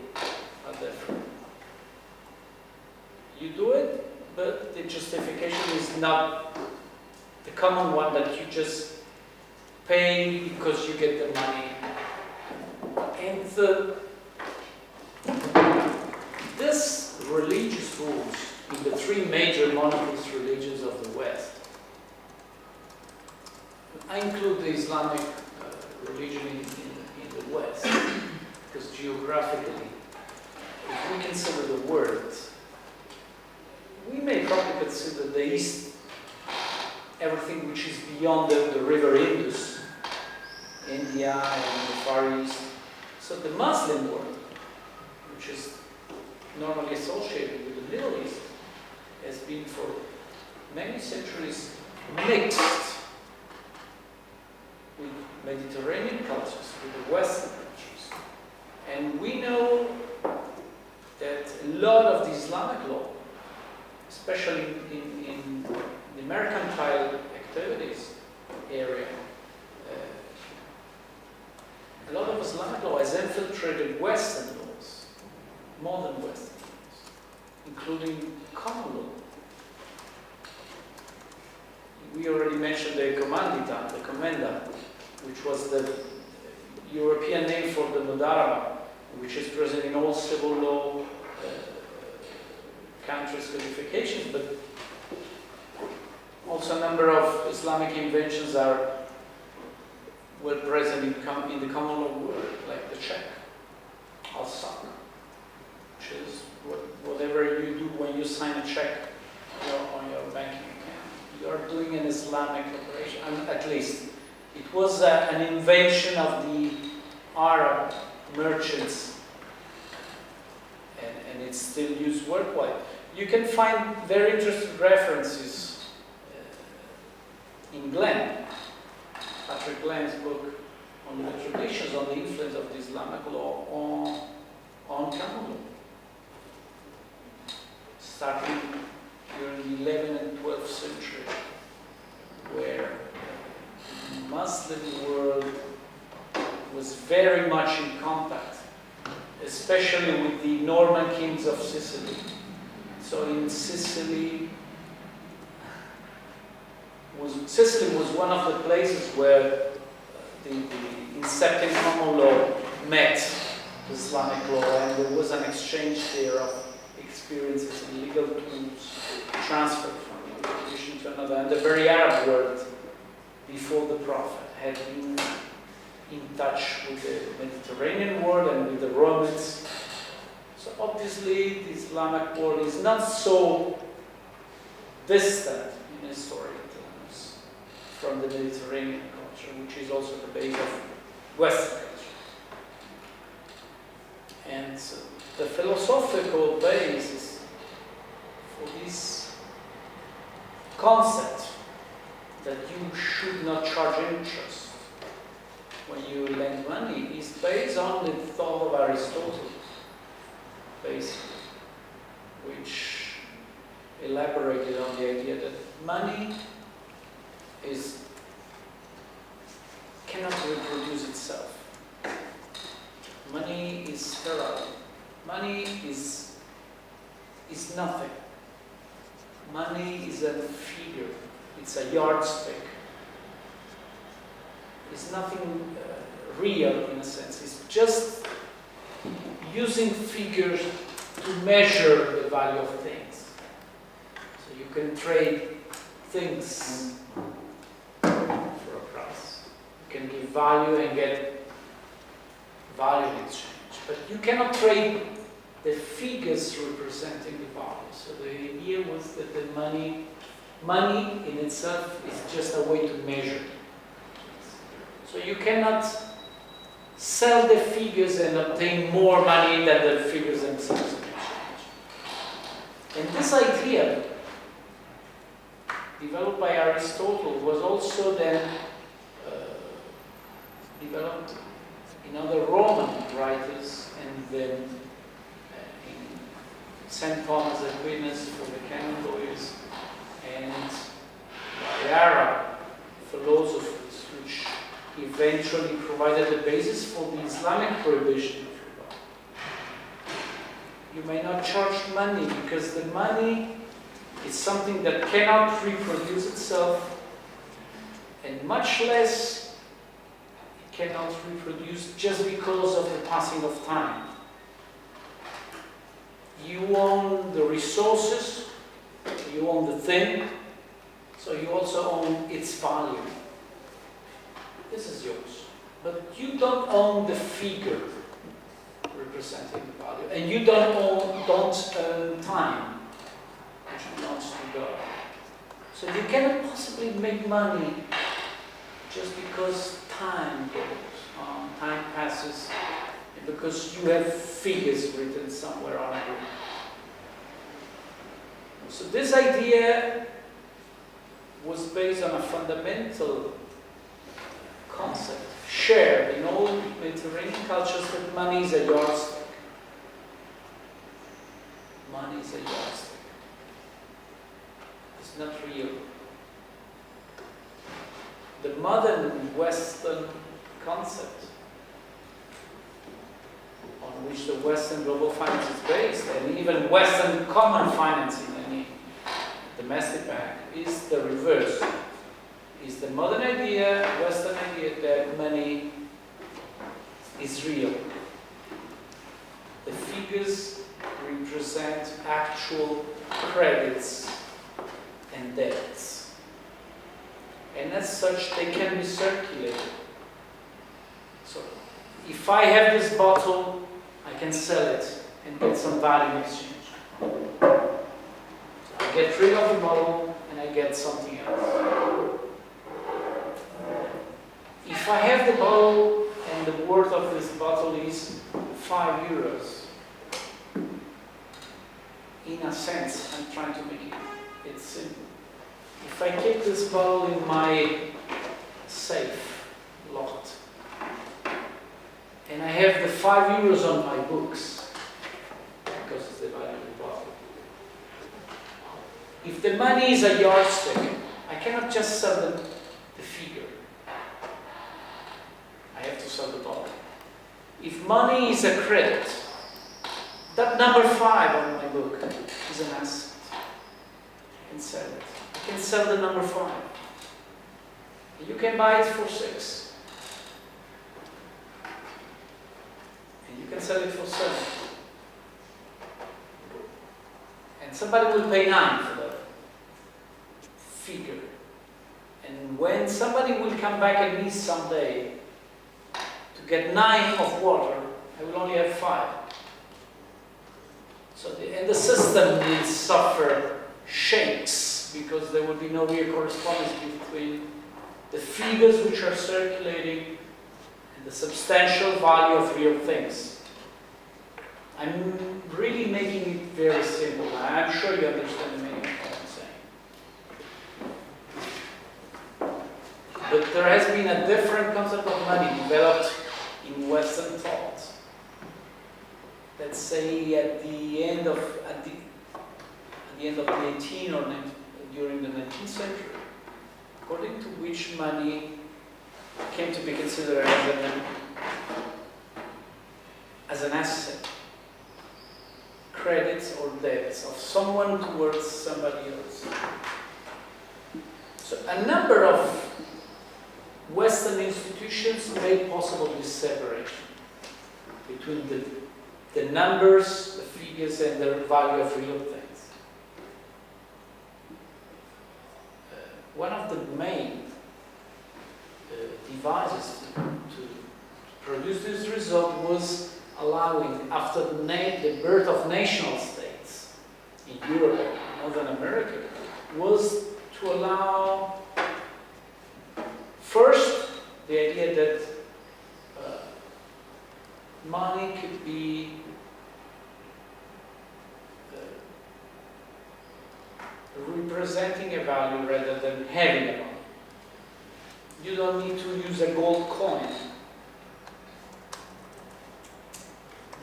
are different. You do it, but the justification is not the common one that you just pay because you get the money. And this religious rules in the three major monotheist religions of the West, I include the Islamic religion in the West, because geographically, if we consider the world, we may probably consider the East, everything which is beyond the river Indus, India and the Far East. So the Muslim world, which is normally associated with the Middle East, has been for many centuries mixed with Mediterranean cultures, with the Western cultures. And we know that a lot of the Islamic law, especially in the mercantile activities area, a lot of Islamic law has infiltrated Western laws, modern Western laws, including common law. We we already mentioned the comandita, the commenda, which was the European name for the Mudaraba, which is present in all civil law countries' codifications, but also a number of Islamic inventions are well present in the common law world, like the check, al-sak, which is whatever you do when you sign a check on your banking account. You are doing an Islamic operation, at least. It was an invention of the Arab merchants, and it's still used worldwide. You can find very interesting references in Patrick Glenn's book on the traditions, on the influence of the Islamic law on common law, starting during the 11th and 12th century, where the Muslim world was very much in contact, especially with the Norman kings of Sicily. So in Sicily was one of the places where the incepting common law met Islamic law, and there was an exchange there of experiences and legal tools transferred from one tradition to another. And the very Arab world, before the Prophet, had been in touch with the Mediterranean world and with the Romans. So obviously the Islamic world is not so distant in historical terms from the Mediterranean culture, which is also the base of Western culture. And so the philosophical basis for this concept that you should not charge interest when you lend money is based on the thought of Aristotle, basically, which elaborated on the idea that money cannot reproduce itself. Money is sterile. Money is nothing. Money is a figure. It's a yardstick. It's nothing real in a sense. It's just using figures to measure the value of things. So you can trade things for a price. You can give value and get value in exchange. But you cannot trade the figures representing the value. So the idea was that the money in itself is just a way to measure. So you cannot sell the figures and obtain more money than the figures themselves in exchange. And this idea, developed by Aristotle, was also then developed in other Roman writers, and then in St. Thomas Aquinas for the canon lawyers, and by Arab philosophers, which eventually provided the basis for the Islamic prohibition of riba. You may not charge money because the money is something that cannot reproduce itself, and much less it cannot reproduce just because of the passing of time. You own the resources, you own the thing, so you also own its value. This is yours. But you don't own the figure representing the value. And you don't own time, which belongs to God. So you cannot possibly make money just because time goes on, time passes, and because you have figures written somewhere on a book. So this idea was based on a fundamental concept shared in all Mediterranean cultures that money is a yardstick. Money is a yardstick. It's not real. The modern Western concept on which the Western global finance is based, and even Western common finance in any domestic bank, is the reverse. is the modern idea, Western idea, that money is real. The figures represent actual credits and debts. And as such, they can be circulated. So, if I have this bottle, I can sell it and get some value in exchange. I get rid of the bottle and I get something else. If I have the bottle and the worth of this bottle is 5 euros, in a sense, I'm trying to make it simple. If I keep this bottle in my safe, locked, and I have the 5 euros on my books, because it's the value of the bottle. If the money is a yardstick, I cannot just sell the figure. I have to sell the bottle. If money is a credit, that number 5 on my book is an asset. I can sell it. I can sell the number 5. You can buy it for 6. And you can sell it for 7. And somebody will pay 9 for that figure. And when somebody will come back and me someday to get 9 of water, I will only have 5. So the system will suffer shakes because there will be no real correspondence between the figures which are circulating and the substantial value of real things. I'm really making it very simple. I'm sure you understand the meaning of what I'm saying. But there has been a different concept of money developed in Western thought. Let's say at the end of the 18th or during the 19th century, according to which money came to be considered as an asset, credits or debts of someone towards somebody else. So a number of Western institutions made possible this separation between the numbers, the figures, and the value of real things. One of the main devices to produce this result was allowing, after the birth of national states in Europe and Northern America, was to allow first the idea that money could be representing a value rather than having a value. You don't need to use a gold coin,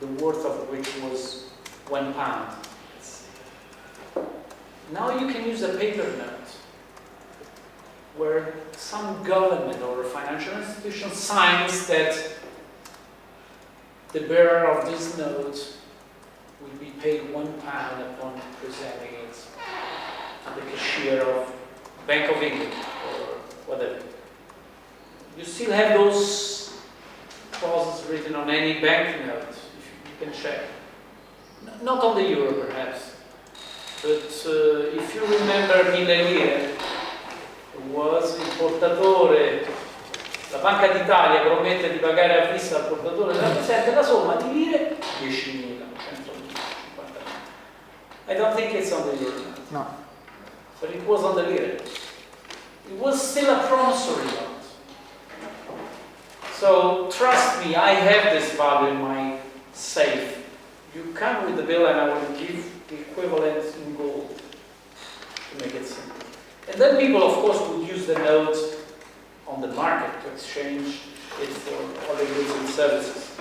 the worth of which was £1. Now you can use a paper note where some government or a financial institution signs that the bearer of this note will be paid £1 upon presenting it to the cashier of Bank of England or whatever. You still have those clauses written on any banknote, you can check. Not on the euro perhaps, but if you remember 1000 lire, was il portatore, la Banca d'Italia promette di pagare a vista al portatore della presente la somma di lire 10.000, 150. I don't think it's on the euro. No. But it was on the lira. It was still a promissory note. So trust me, I have this value in my safe. You come with the bill and I will give the equivalent in gold to make it simple. And then people, of course, would use the note on the market to exchange it for other goods and services.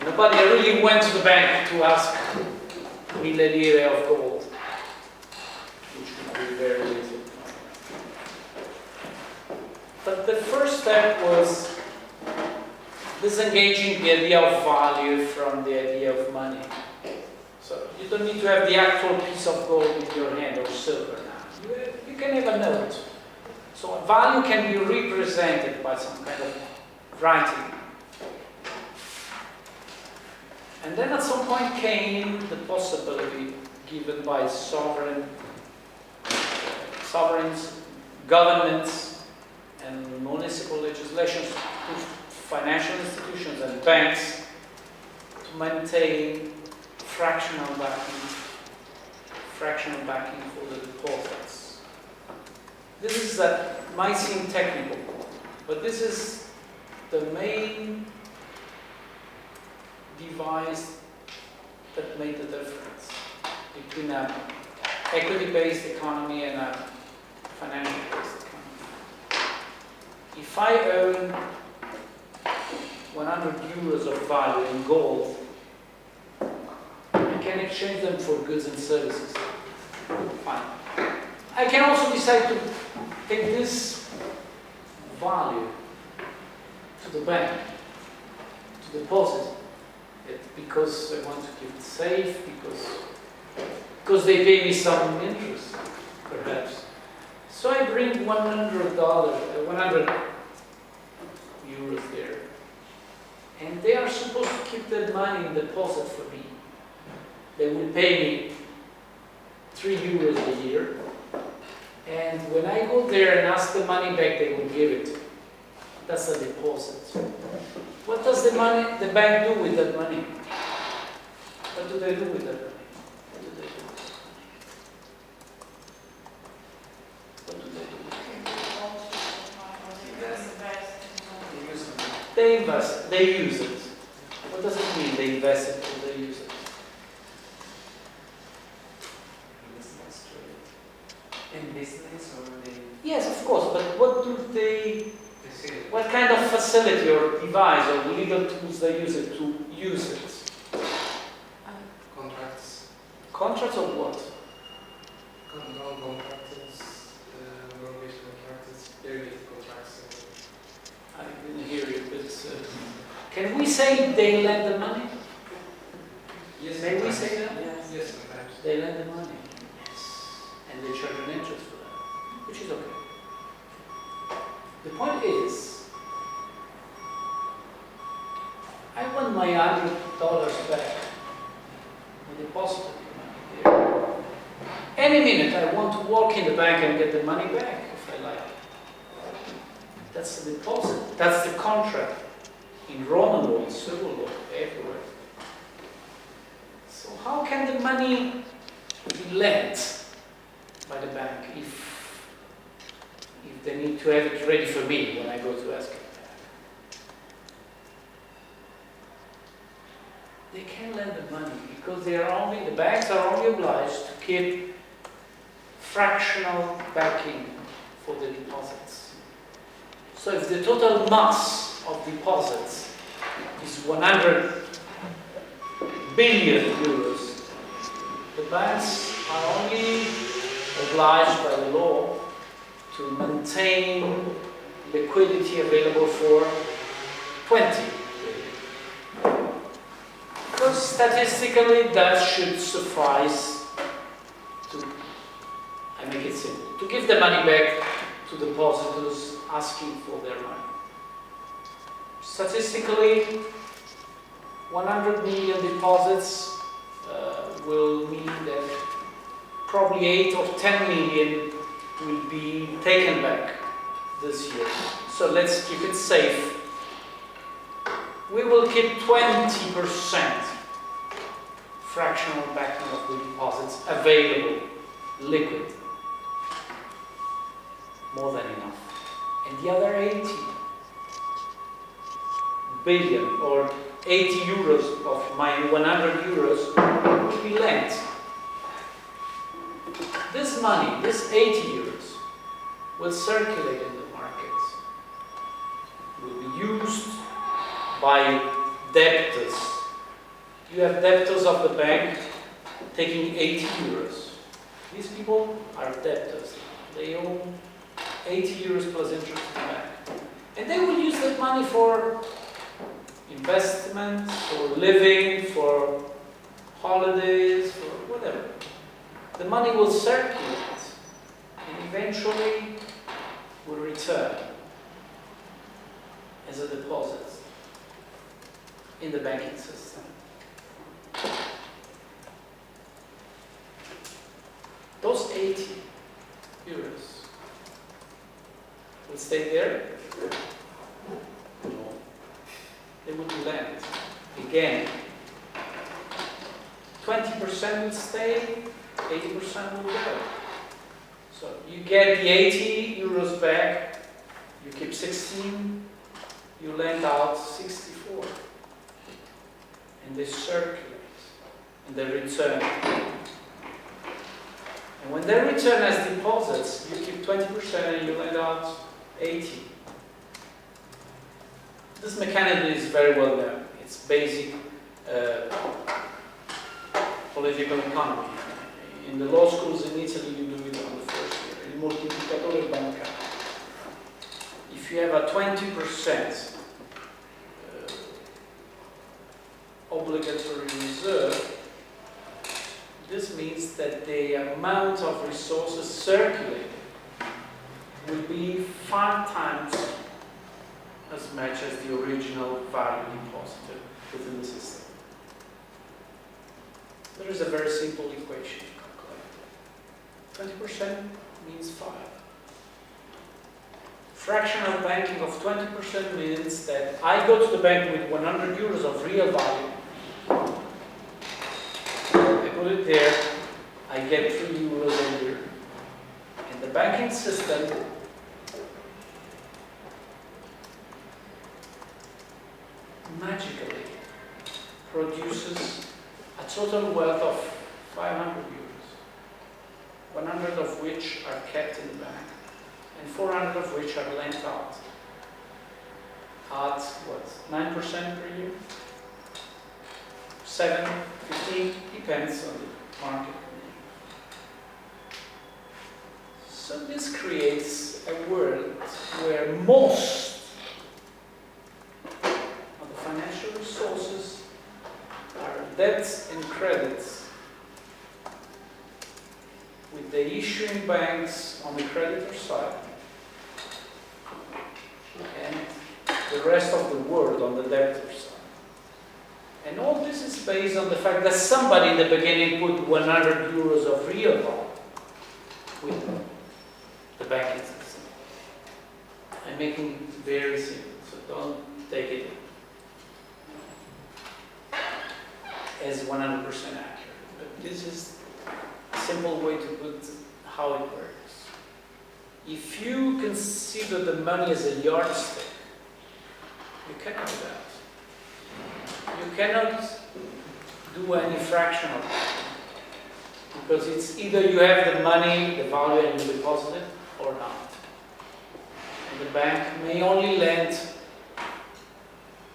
Nobody really went to the bank to ask 1000 lire of gold, which would be very little. But the first step was disengaging the idea of value from the idea of money. So you don't need to have the actual piece of gold in your hand or silver now. You can have a note. So a value can be represented by some kind of writing. And then at some point came the possibility given by sovereigns, governments, and municipal legislations to financial institutions and banks to maintain fractional backing for the deposits. This might seem technical, but this is the main device that made the difference between an equity-based economy and a financial-based economy. If I own 100 euros of value in gold, I can exchange them for goods and services. Fine. I can also decide to take this value to the bank, to deposit it, because I want to keep it safe, because they pay me some interest, perhaps. So I bring $100, 100 euros there, and they are supposed to keep that money in deposit for me. They will pay me 3 euros a year, and when I go there and ask the money back, they will give it. That's a deposit. What does the bank do with that money? What do they do with that money? What do they do? What do they do? They invest. They use it. What does it mean? They invest it or they use it? In business or they? Yes, of course. But what kind of facility or device or legal tools they use it to use it? Contracts. Contracts of what? Contractors, mortgage contractors, period contracts. I didn't hear you, but can we say they lend the money? Yes. May we say that? Yes, sometimes. They lend the money. Yes. And they charge an interest for that, which is okay. The point is, I want my $100 back. I deposited the money there. Any minute I want to walk in the bank and get the money back if I like. That's the deposit. That's the contract. In Roman law, in civil law, everywhere. So how can the money be lent by the bank if they need to have it ready for me when I go to ask it back? They can lend the money because the banks are only obliged to keep fractional backing for the deposits. So if the total mass of deposits is 100 billion euros, the banks are only obliged by the law to maintain liquidity available for 20 billion. Because statistically that should suffice to, I make it simple, to give the money back to depositors asking for their money. Statistically, 100 million deposits will mean that probably 8 or 10 million will be taken back this year. So let's keep it safe. We will keep 20% fractional backing of the deposits available, liquid. More than enough. And the other 80 billion or 80 euros of my 100 euros will be lent. This money, this 80 euros, will circulate in the markets, will be used by debtors. You have debtors of the bank taking 80 euros. These people are debtors. They own 80 euros plus interest in the bank. And they will use that money for investment, for living, for holidays, for whatever. The money will circulate and eventually will return as a deposit in the banking system. Those 80 euros will stay there? No. They will be lent. Again, 20% will stay, 80% will go. So you get the 80 euros back, you keep 16, you lend out 64. And they circulate, and they return. And when they return as deposits, you keep 20% and you lend out 80. This mechanism is very well known. It's basic political economy. In the law schools in Italy, you do it on the first year. Il moltiplicatore bancario. If you have a 20% obligatory reserve, this means that the amount of resources circulating will be 5 times as much as the original value deposited within the system. There is a very simple equation to calculate. 20% means 5. Fractional banking of 20% means that I go to the bank with 100 euros of real value. I put it there, I get 3 euros a year. And the banking system magically produces a total wealth of 500 euros, 100 of which are kept in the bank, and 400 of which are lent out. At what, 9% per year? 7, 15, depends on the market. So this creates a world where most of the financial resources are debts and credits, with the issuing banks on the creditor side and the rest of the world on the debtor side. And all this is based on the fact that somebody in the beginning put 100 euros of real value with the banking system. I'm making it very simple, so don't take it as 100% accurate. But this is a simple way to put how it works. If you consider the money as a yardstick, you cannot do that. You cannot do any fractional, because it's either you have the money, the value, and you deposit it, or not. And the bank may only lend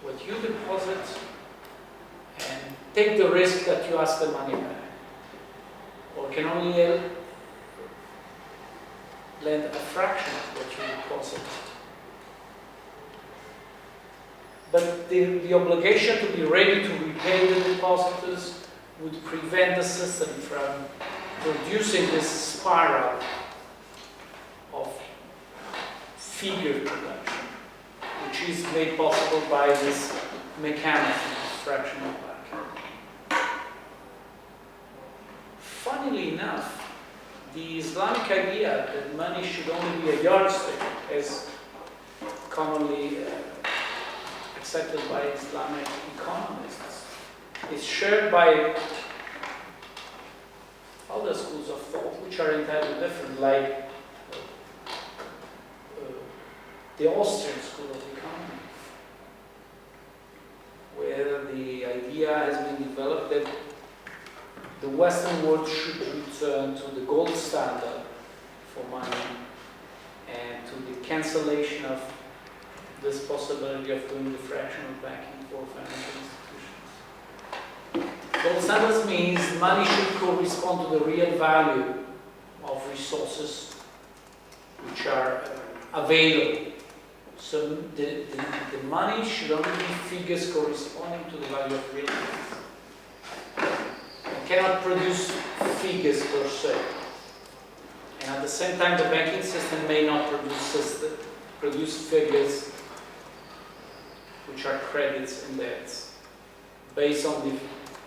what you deposit and take the risk that you ask the money back, or can only lend a fraction of what you deposit. But the obligation to be ready to repay the depositors would prevent the system from producing this spiral of figure production, which is made possible by this mechanism of fractional banking. Funnily enough, the Islamic idea that money should only be a yardstick, as commonly accepted by Islamic economists, is shared by other schools of thought, which are entirely different, like the Austrian school of economy, where the idea has been developed that the Western world should return to the gold standard for money and to the cancellation of this possibility of doing the fractional banking for financial institutions. Gold standards means money should correspond to the real value of resources which are available. So the money should only be figures corresponding to the value of real things. It cannot produce figures per se. And at the same time, the banking system may not produce produce figures which are credits and debts based on the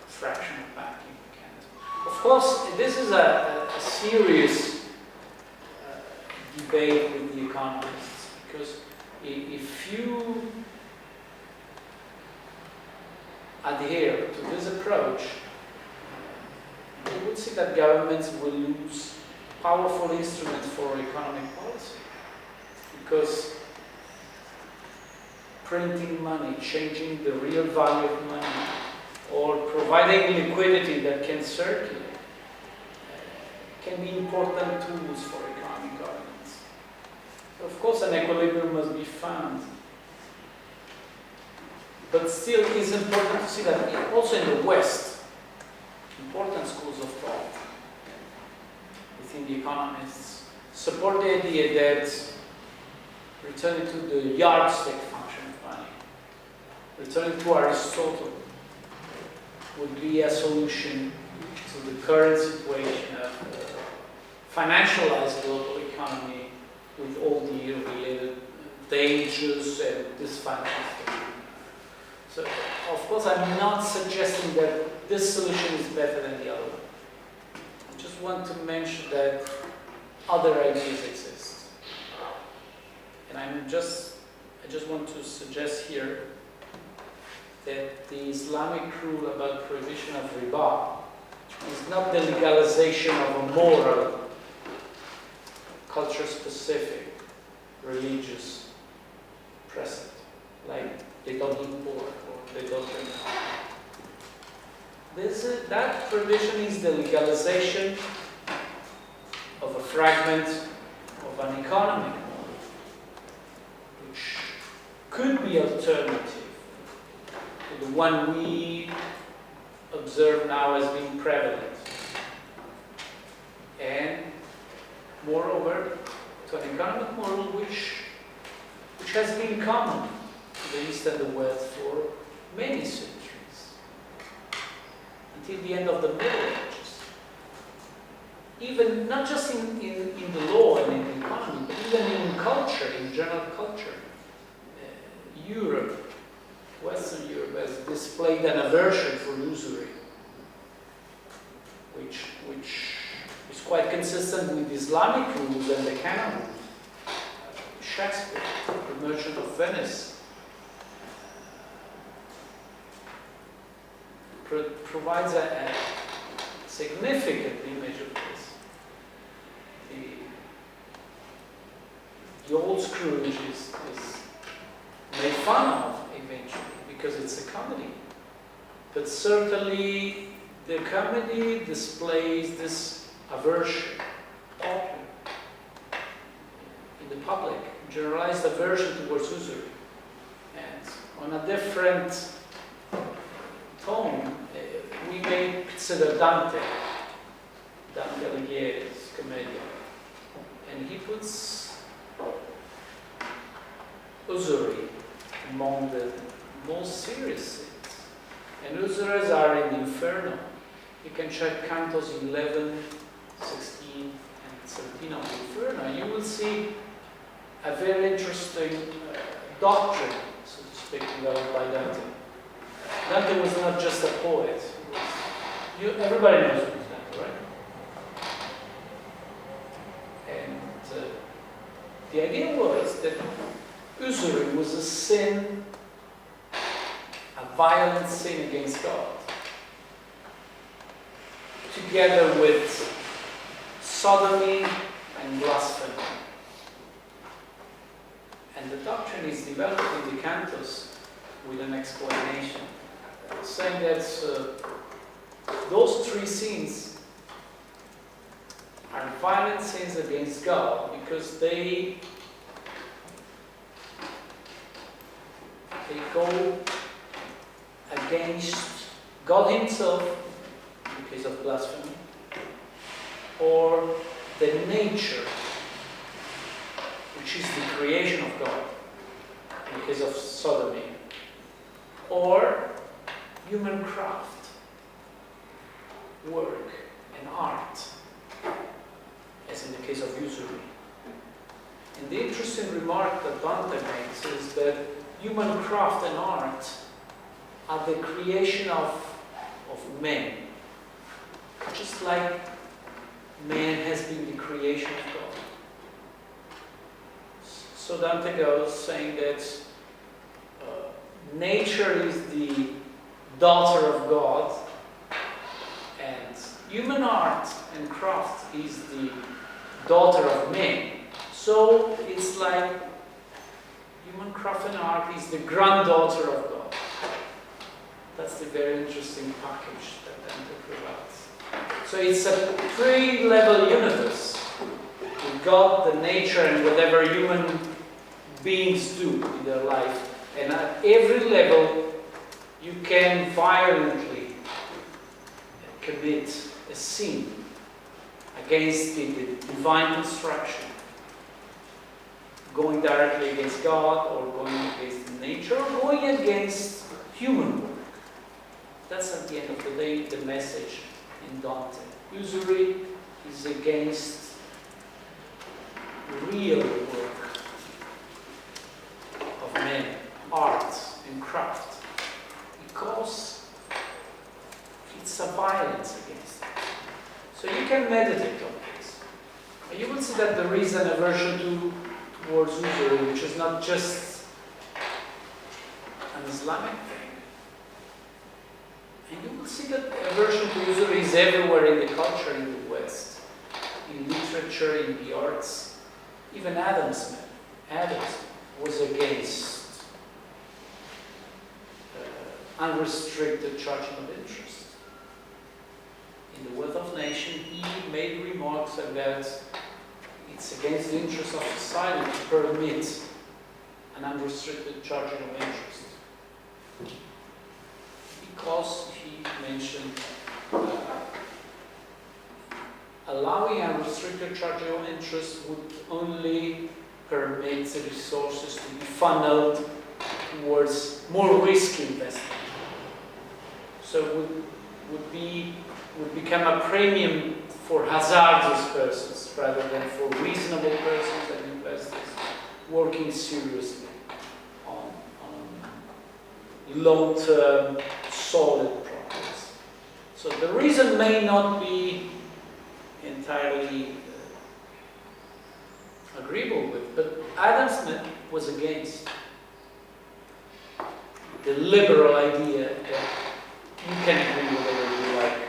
fraction of banking mechanism. Of course, this is a serious debate with the economists, because if you adhere to this approach, you would see that governments will lose powerful instruments for economic policy, because printing money, changing the real value of money, or providing liquidity that can circulate can be important tools for economic governance. So of course, an equilibrium must be found. But still, it's important to see that also in the West, important schools of thought within the economists support the idea that returning to the yardstick function of money, returning to Aristotle, would be a solution to the current situation of financialized global economy with all the related dangers and dysfunctions. So, of course, I'm not suggesting that this solution is better than the other one. I just want to mention that other ideas exist. And I just want to suggest here that the Islamic rule about prohibition of riba is not the legalization of a moral, culture-specific, religious precedent, like they don't eat pork or they don't drink alcohol. That prohibition is the legalization of a fragment of an economic model, which could be alternative to the one we observe now as being prevalent. And moreover, to an economic model which has been common to the East and the West for many centuries, until the end of the Middle Ages. Even not just in the law and in the economy, but even in culture, in general culture. Europe, Western Europe, has displayed an aversion for usury, which is quite consistent with Islamic rules and the canon rules. Shakespeare, The Merchant of Venice, provides a significant image of this. The old Scrooge is made fun of eventually because it's a comedy. But certainly the comedy displays this aversion often in the public, generalized aversion towards usury. And on a different tone, we may consider Dante Alighieri's Commedia, and he puts usury among the most serious sins. And usurers are in the Inferno. You can check Cantos 11, 16, and 17 of the Inferno. You will see a very interesting doctrine, so to speak, developed by Dante. Dante was not just a poet. Everybody knows who Dante, right? And the idea was that usury was a sin, a violent sin against God, together with sodomy and blasphemy. And the doctrine is developed in the Cantos with an explanation, saying that those three sins are violent sins against God because they go against God Himself in the case of blasphemy, or the nature, which is the creation of God in the case of sodomy, or human craft, work and art, as in the case of usury. And the interesting remark that Dante makes is that human craft and art are the creation of men, just like man has been the creation of God. So Dante goes saying that nature is the daughter of God, and human art and craft is the daughter of man. So it's like human craft and art is the granddaughter of God. That's the very interesting package that Dante provides. So it's a three-level universe with God, the nature, and whatever human beings do in their life. And at every level, you can violently commit a sin against the divine construction, going directly against God, or going against nature, or going against human work. That's at the end of the day the message in Dante. Usury is against real work of men, art and craft, because it's a violence against it. So you can meditate on this. And you will see that there is an aversion towards usury, which is not just an Islamic thing. And you will see that aversion to usury is everywhere in the culture in the West, in literature, in the arts. Even Adam Smith was against unrestricted charging of interest. In the Wealth of Nations, he made remarks about it's against the interest of society to permit an unrestricted charging of interest. Because he mentioned allowing unrestricted charging of interest would only permit the resources to be funneled towards more risky investment. So it would become a premium for hazardous persons rather than for reasonable persons and investors working seriously on long-term solid projects. So the reason may not be entirely agreeable with, but Adam Smith was against the liberal idea that you can agree with whatever you like.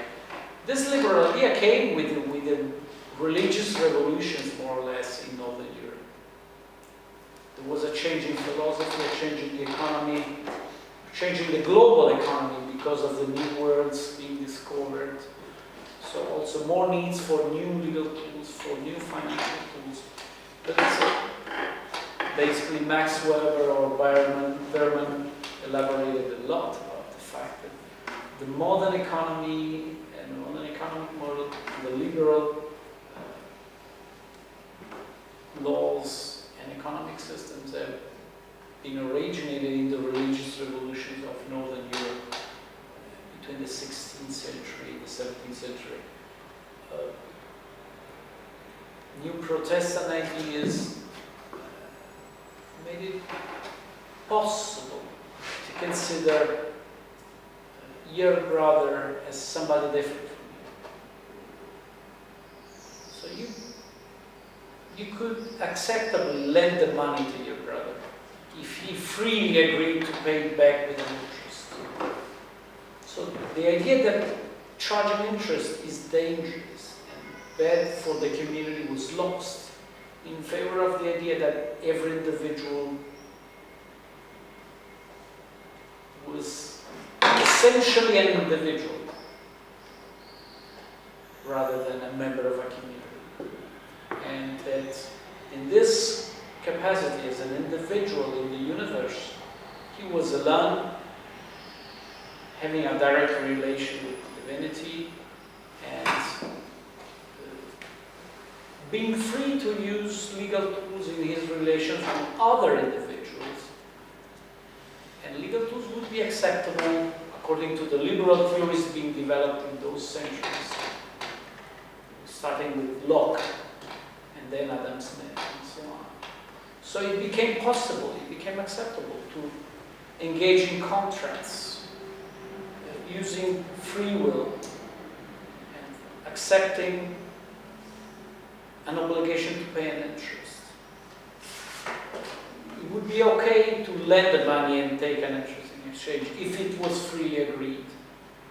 This liberal idea came with the religious revolutions, more or less, in Northern Europe. There was a change in philosophy, a change in the economy, changing the global economy because of the new worlds being discovered. So also more needs for new legal tools, for new financial tools. But basically Max Weber or Berman elaborated a lot about the fact that the modern economy and the modern economic model, the liberal laws and economic systems have been originated in the religious revolutions of Northern Europe between the 16th century and the 17th century. New Protestant ideas made it possible to consider your brother as somebody different from you. So you could acceptably lend the money to your brother if he freely agreed to pay it back with an interest. So the idea that charging interest is dangerous and bad for the community was lost in favor of the idea that every individual was essentially an individual rather than a member of a community. And that in this capacity as an individual in the universe, he was alone, having a direct relation with divinity, and being free to use legal tools in his relations with other individuals. And legal tools would be acceptable according to the liberal theories being developed in those centuries, starting with Locke and then Adam Smith and so on. So it became possible, it became acceptable to engage in contracts using free will and accepting an obligation to pay an interest. It would be okay to lend the money and take an interest in exchange if it was freely agreed.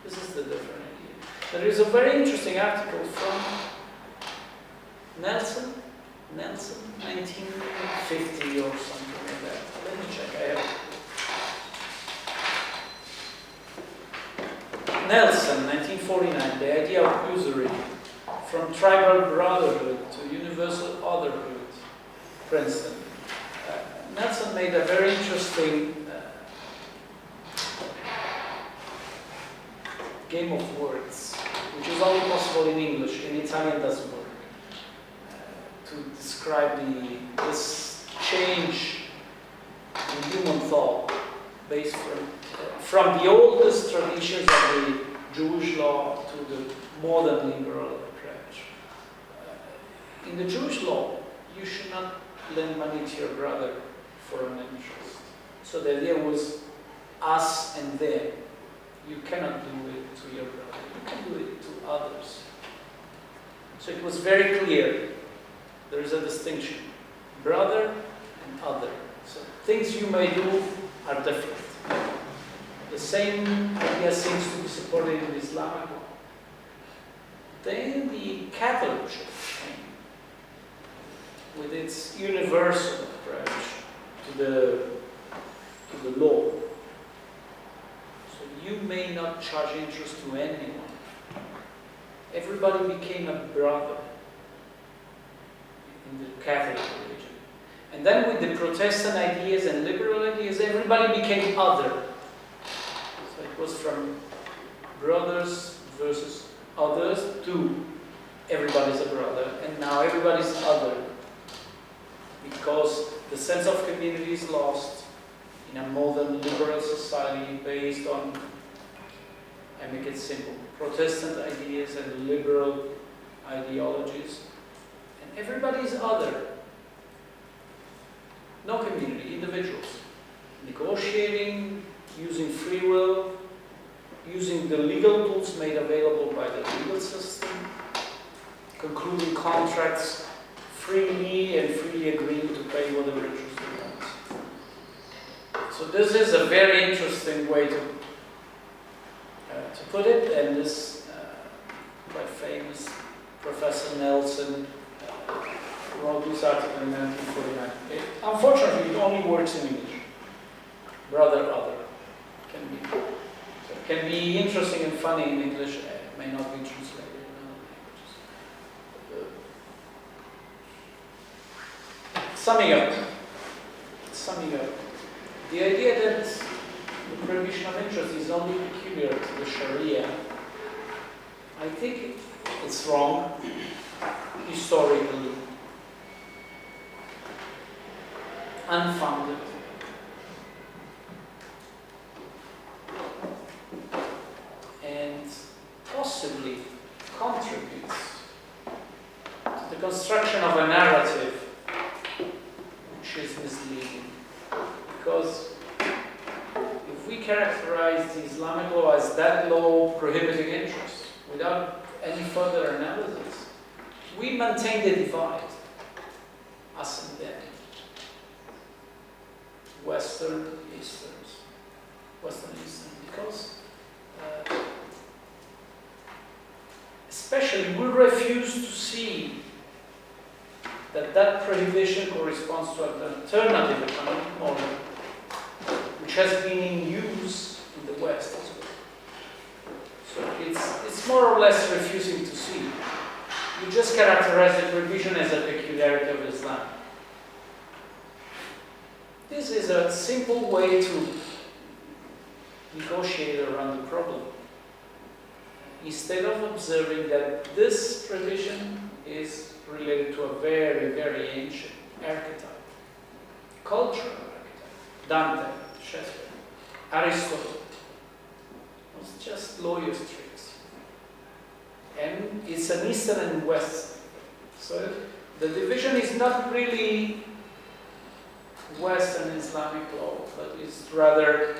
This is the different idea. There is a very interesting article from Nelson, 1950 or something like that. Let me check. I have Nelson, 1949, The Idea of Usury, From Tribal Brotherhood to Universal Otherhood, Princeton. Nelson made a very interesting game of words, which is only possible in English. In Italian doesn't work. To describe this change in human thought based from the oldest traditions of the Jewish law to the modern liberal approach. In the Jewish law, you should not lend money to your brother for an interest. So the idea was us and them. You cannot do it to your brother. You can do it to others. So it was very clear. There is a distinction. Brother and other. So things you may do are different. The same idea seems to be supported in the Islamic law. Then the Catholic Church came with its universal approach to the law. So you may not charge interest to anyone. Everybody became a brother in the Catholic religion. And then with the Protestant ideas and liberal ideas, everybody became other. So it was from brothers versus others to everybody's a brother, and now everybody's other. Because the sense of community is lost in a modern liberal society based on, I make it simple, Protestant ideas and liberal ideologies. And everybody is other. No community, individuals. Negotiating, using free will, using the legal tools made available by the legal system, concluding contracts freely and freely agreeing to pay whatever interest they want. So this is a very interesting way to put it, and this quite famous Professor Nelson wrote this article in 1949. Unfortunately, it only works in English. Brother, other. Can be interesting and funny in English, may not be translated in other languages. Summing up, the idea that the prohibition of interest is only peculiar to the Sharia, I think it's wrong, historically, unfounded. And possibly contributes to the construction of a narrative which is misleading. Because if we characterize the Islamic law as that law prohibiting interest without any further analysis, we maintain the divide, us and them. Western, Eastern, because especially we refuse to see that prohibition corresponds to an alternative economic model which has been in use in the West as well. So it's more or less refusing to see. You just characterize the prohibition as a peculiarity of Islam. This is a simple way to negotiate around the problem. Instead of observing that this prohibition is related to a very, very ancient archetype, cultural archetype, Dante, Shakespeare, Aristotle. It's just lawyer's tricks. And it's an Eastern and West. So the division is not really Western Islamic law, but is rather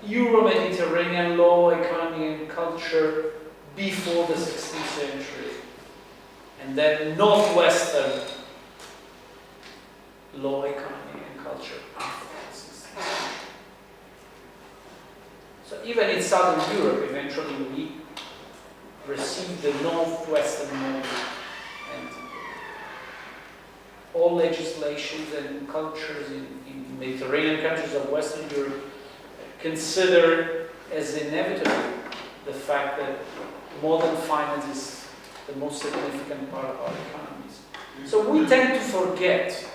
Euromediterranean law, economy and culture before the 16th century, and then Northwestern law, economy and culture after the 16th century. So even in Southern Europe, eventually we received the Northwestern model, and all legislations and cultures in Mediterranean countries of Western Europe consider as inevitable the fact that modern finance is the most significant part of our economies. So we tend to forget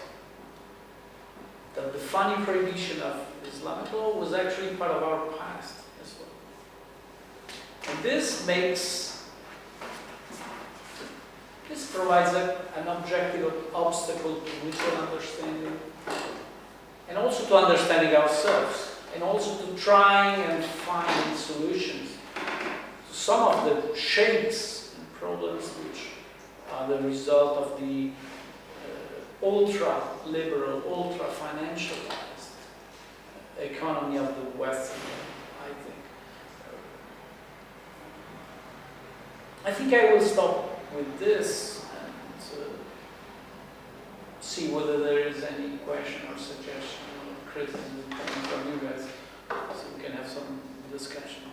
that the funny prohibition of Islamic law was actually part of our past as well. And this provides an objective obstacle to mutual understanding, and also to understanding ourselves, and also to trying and find solutions to some of the shapes and problems which are the result of the ultra-liberal, ultra-financialized economy of the West, I think. I think I will stop with this and see whether there is any question or suggestion or criticism coming from you guys, so we can have some discussion.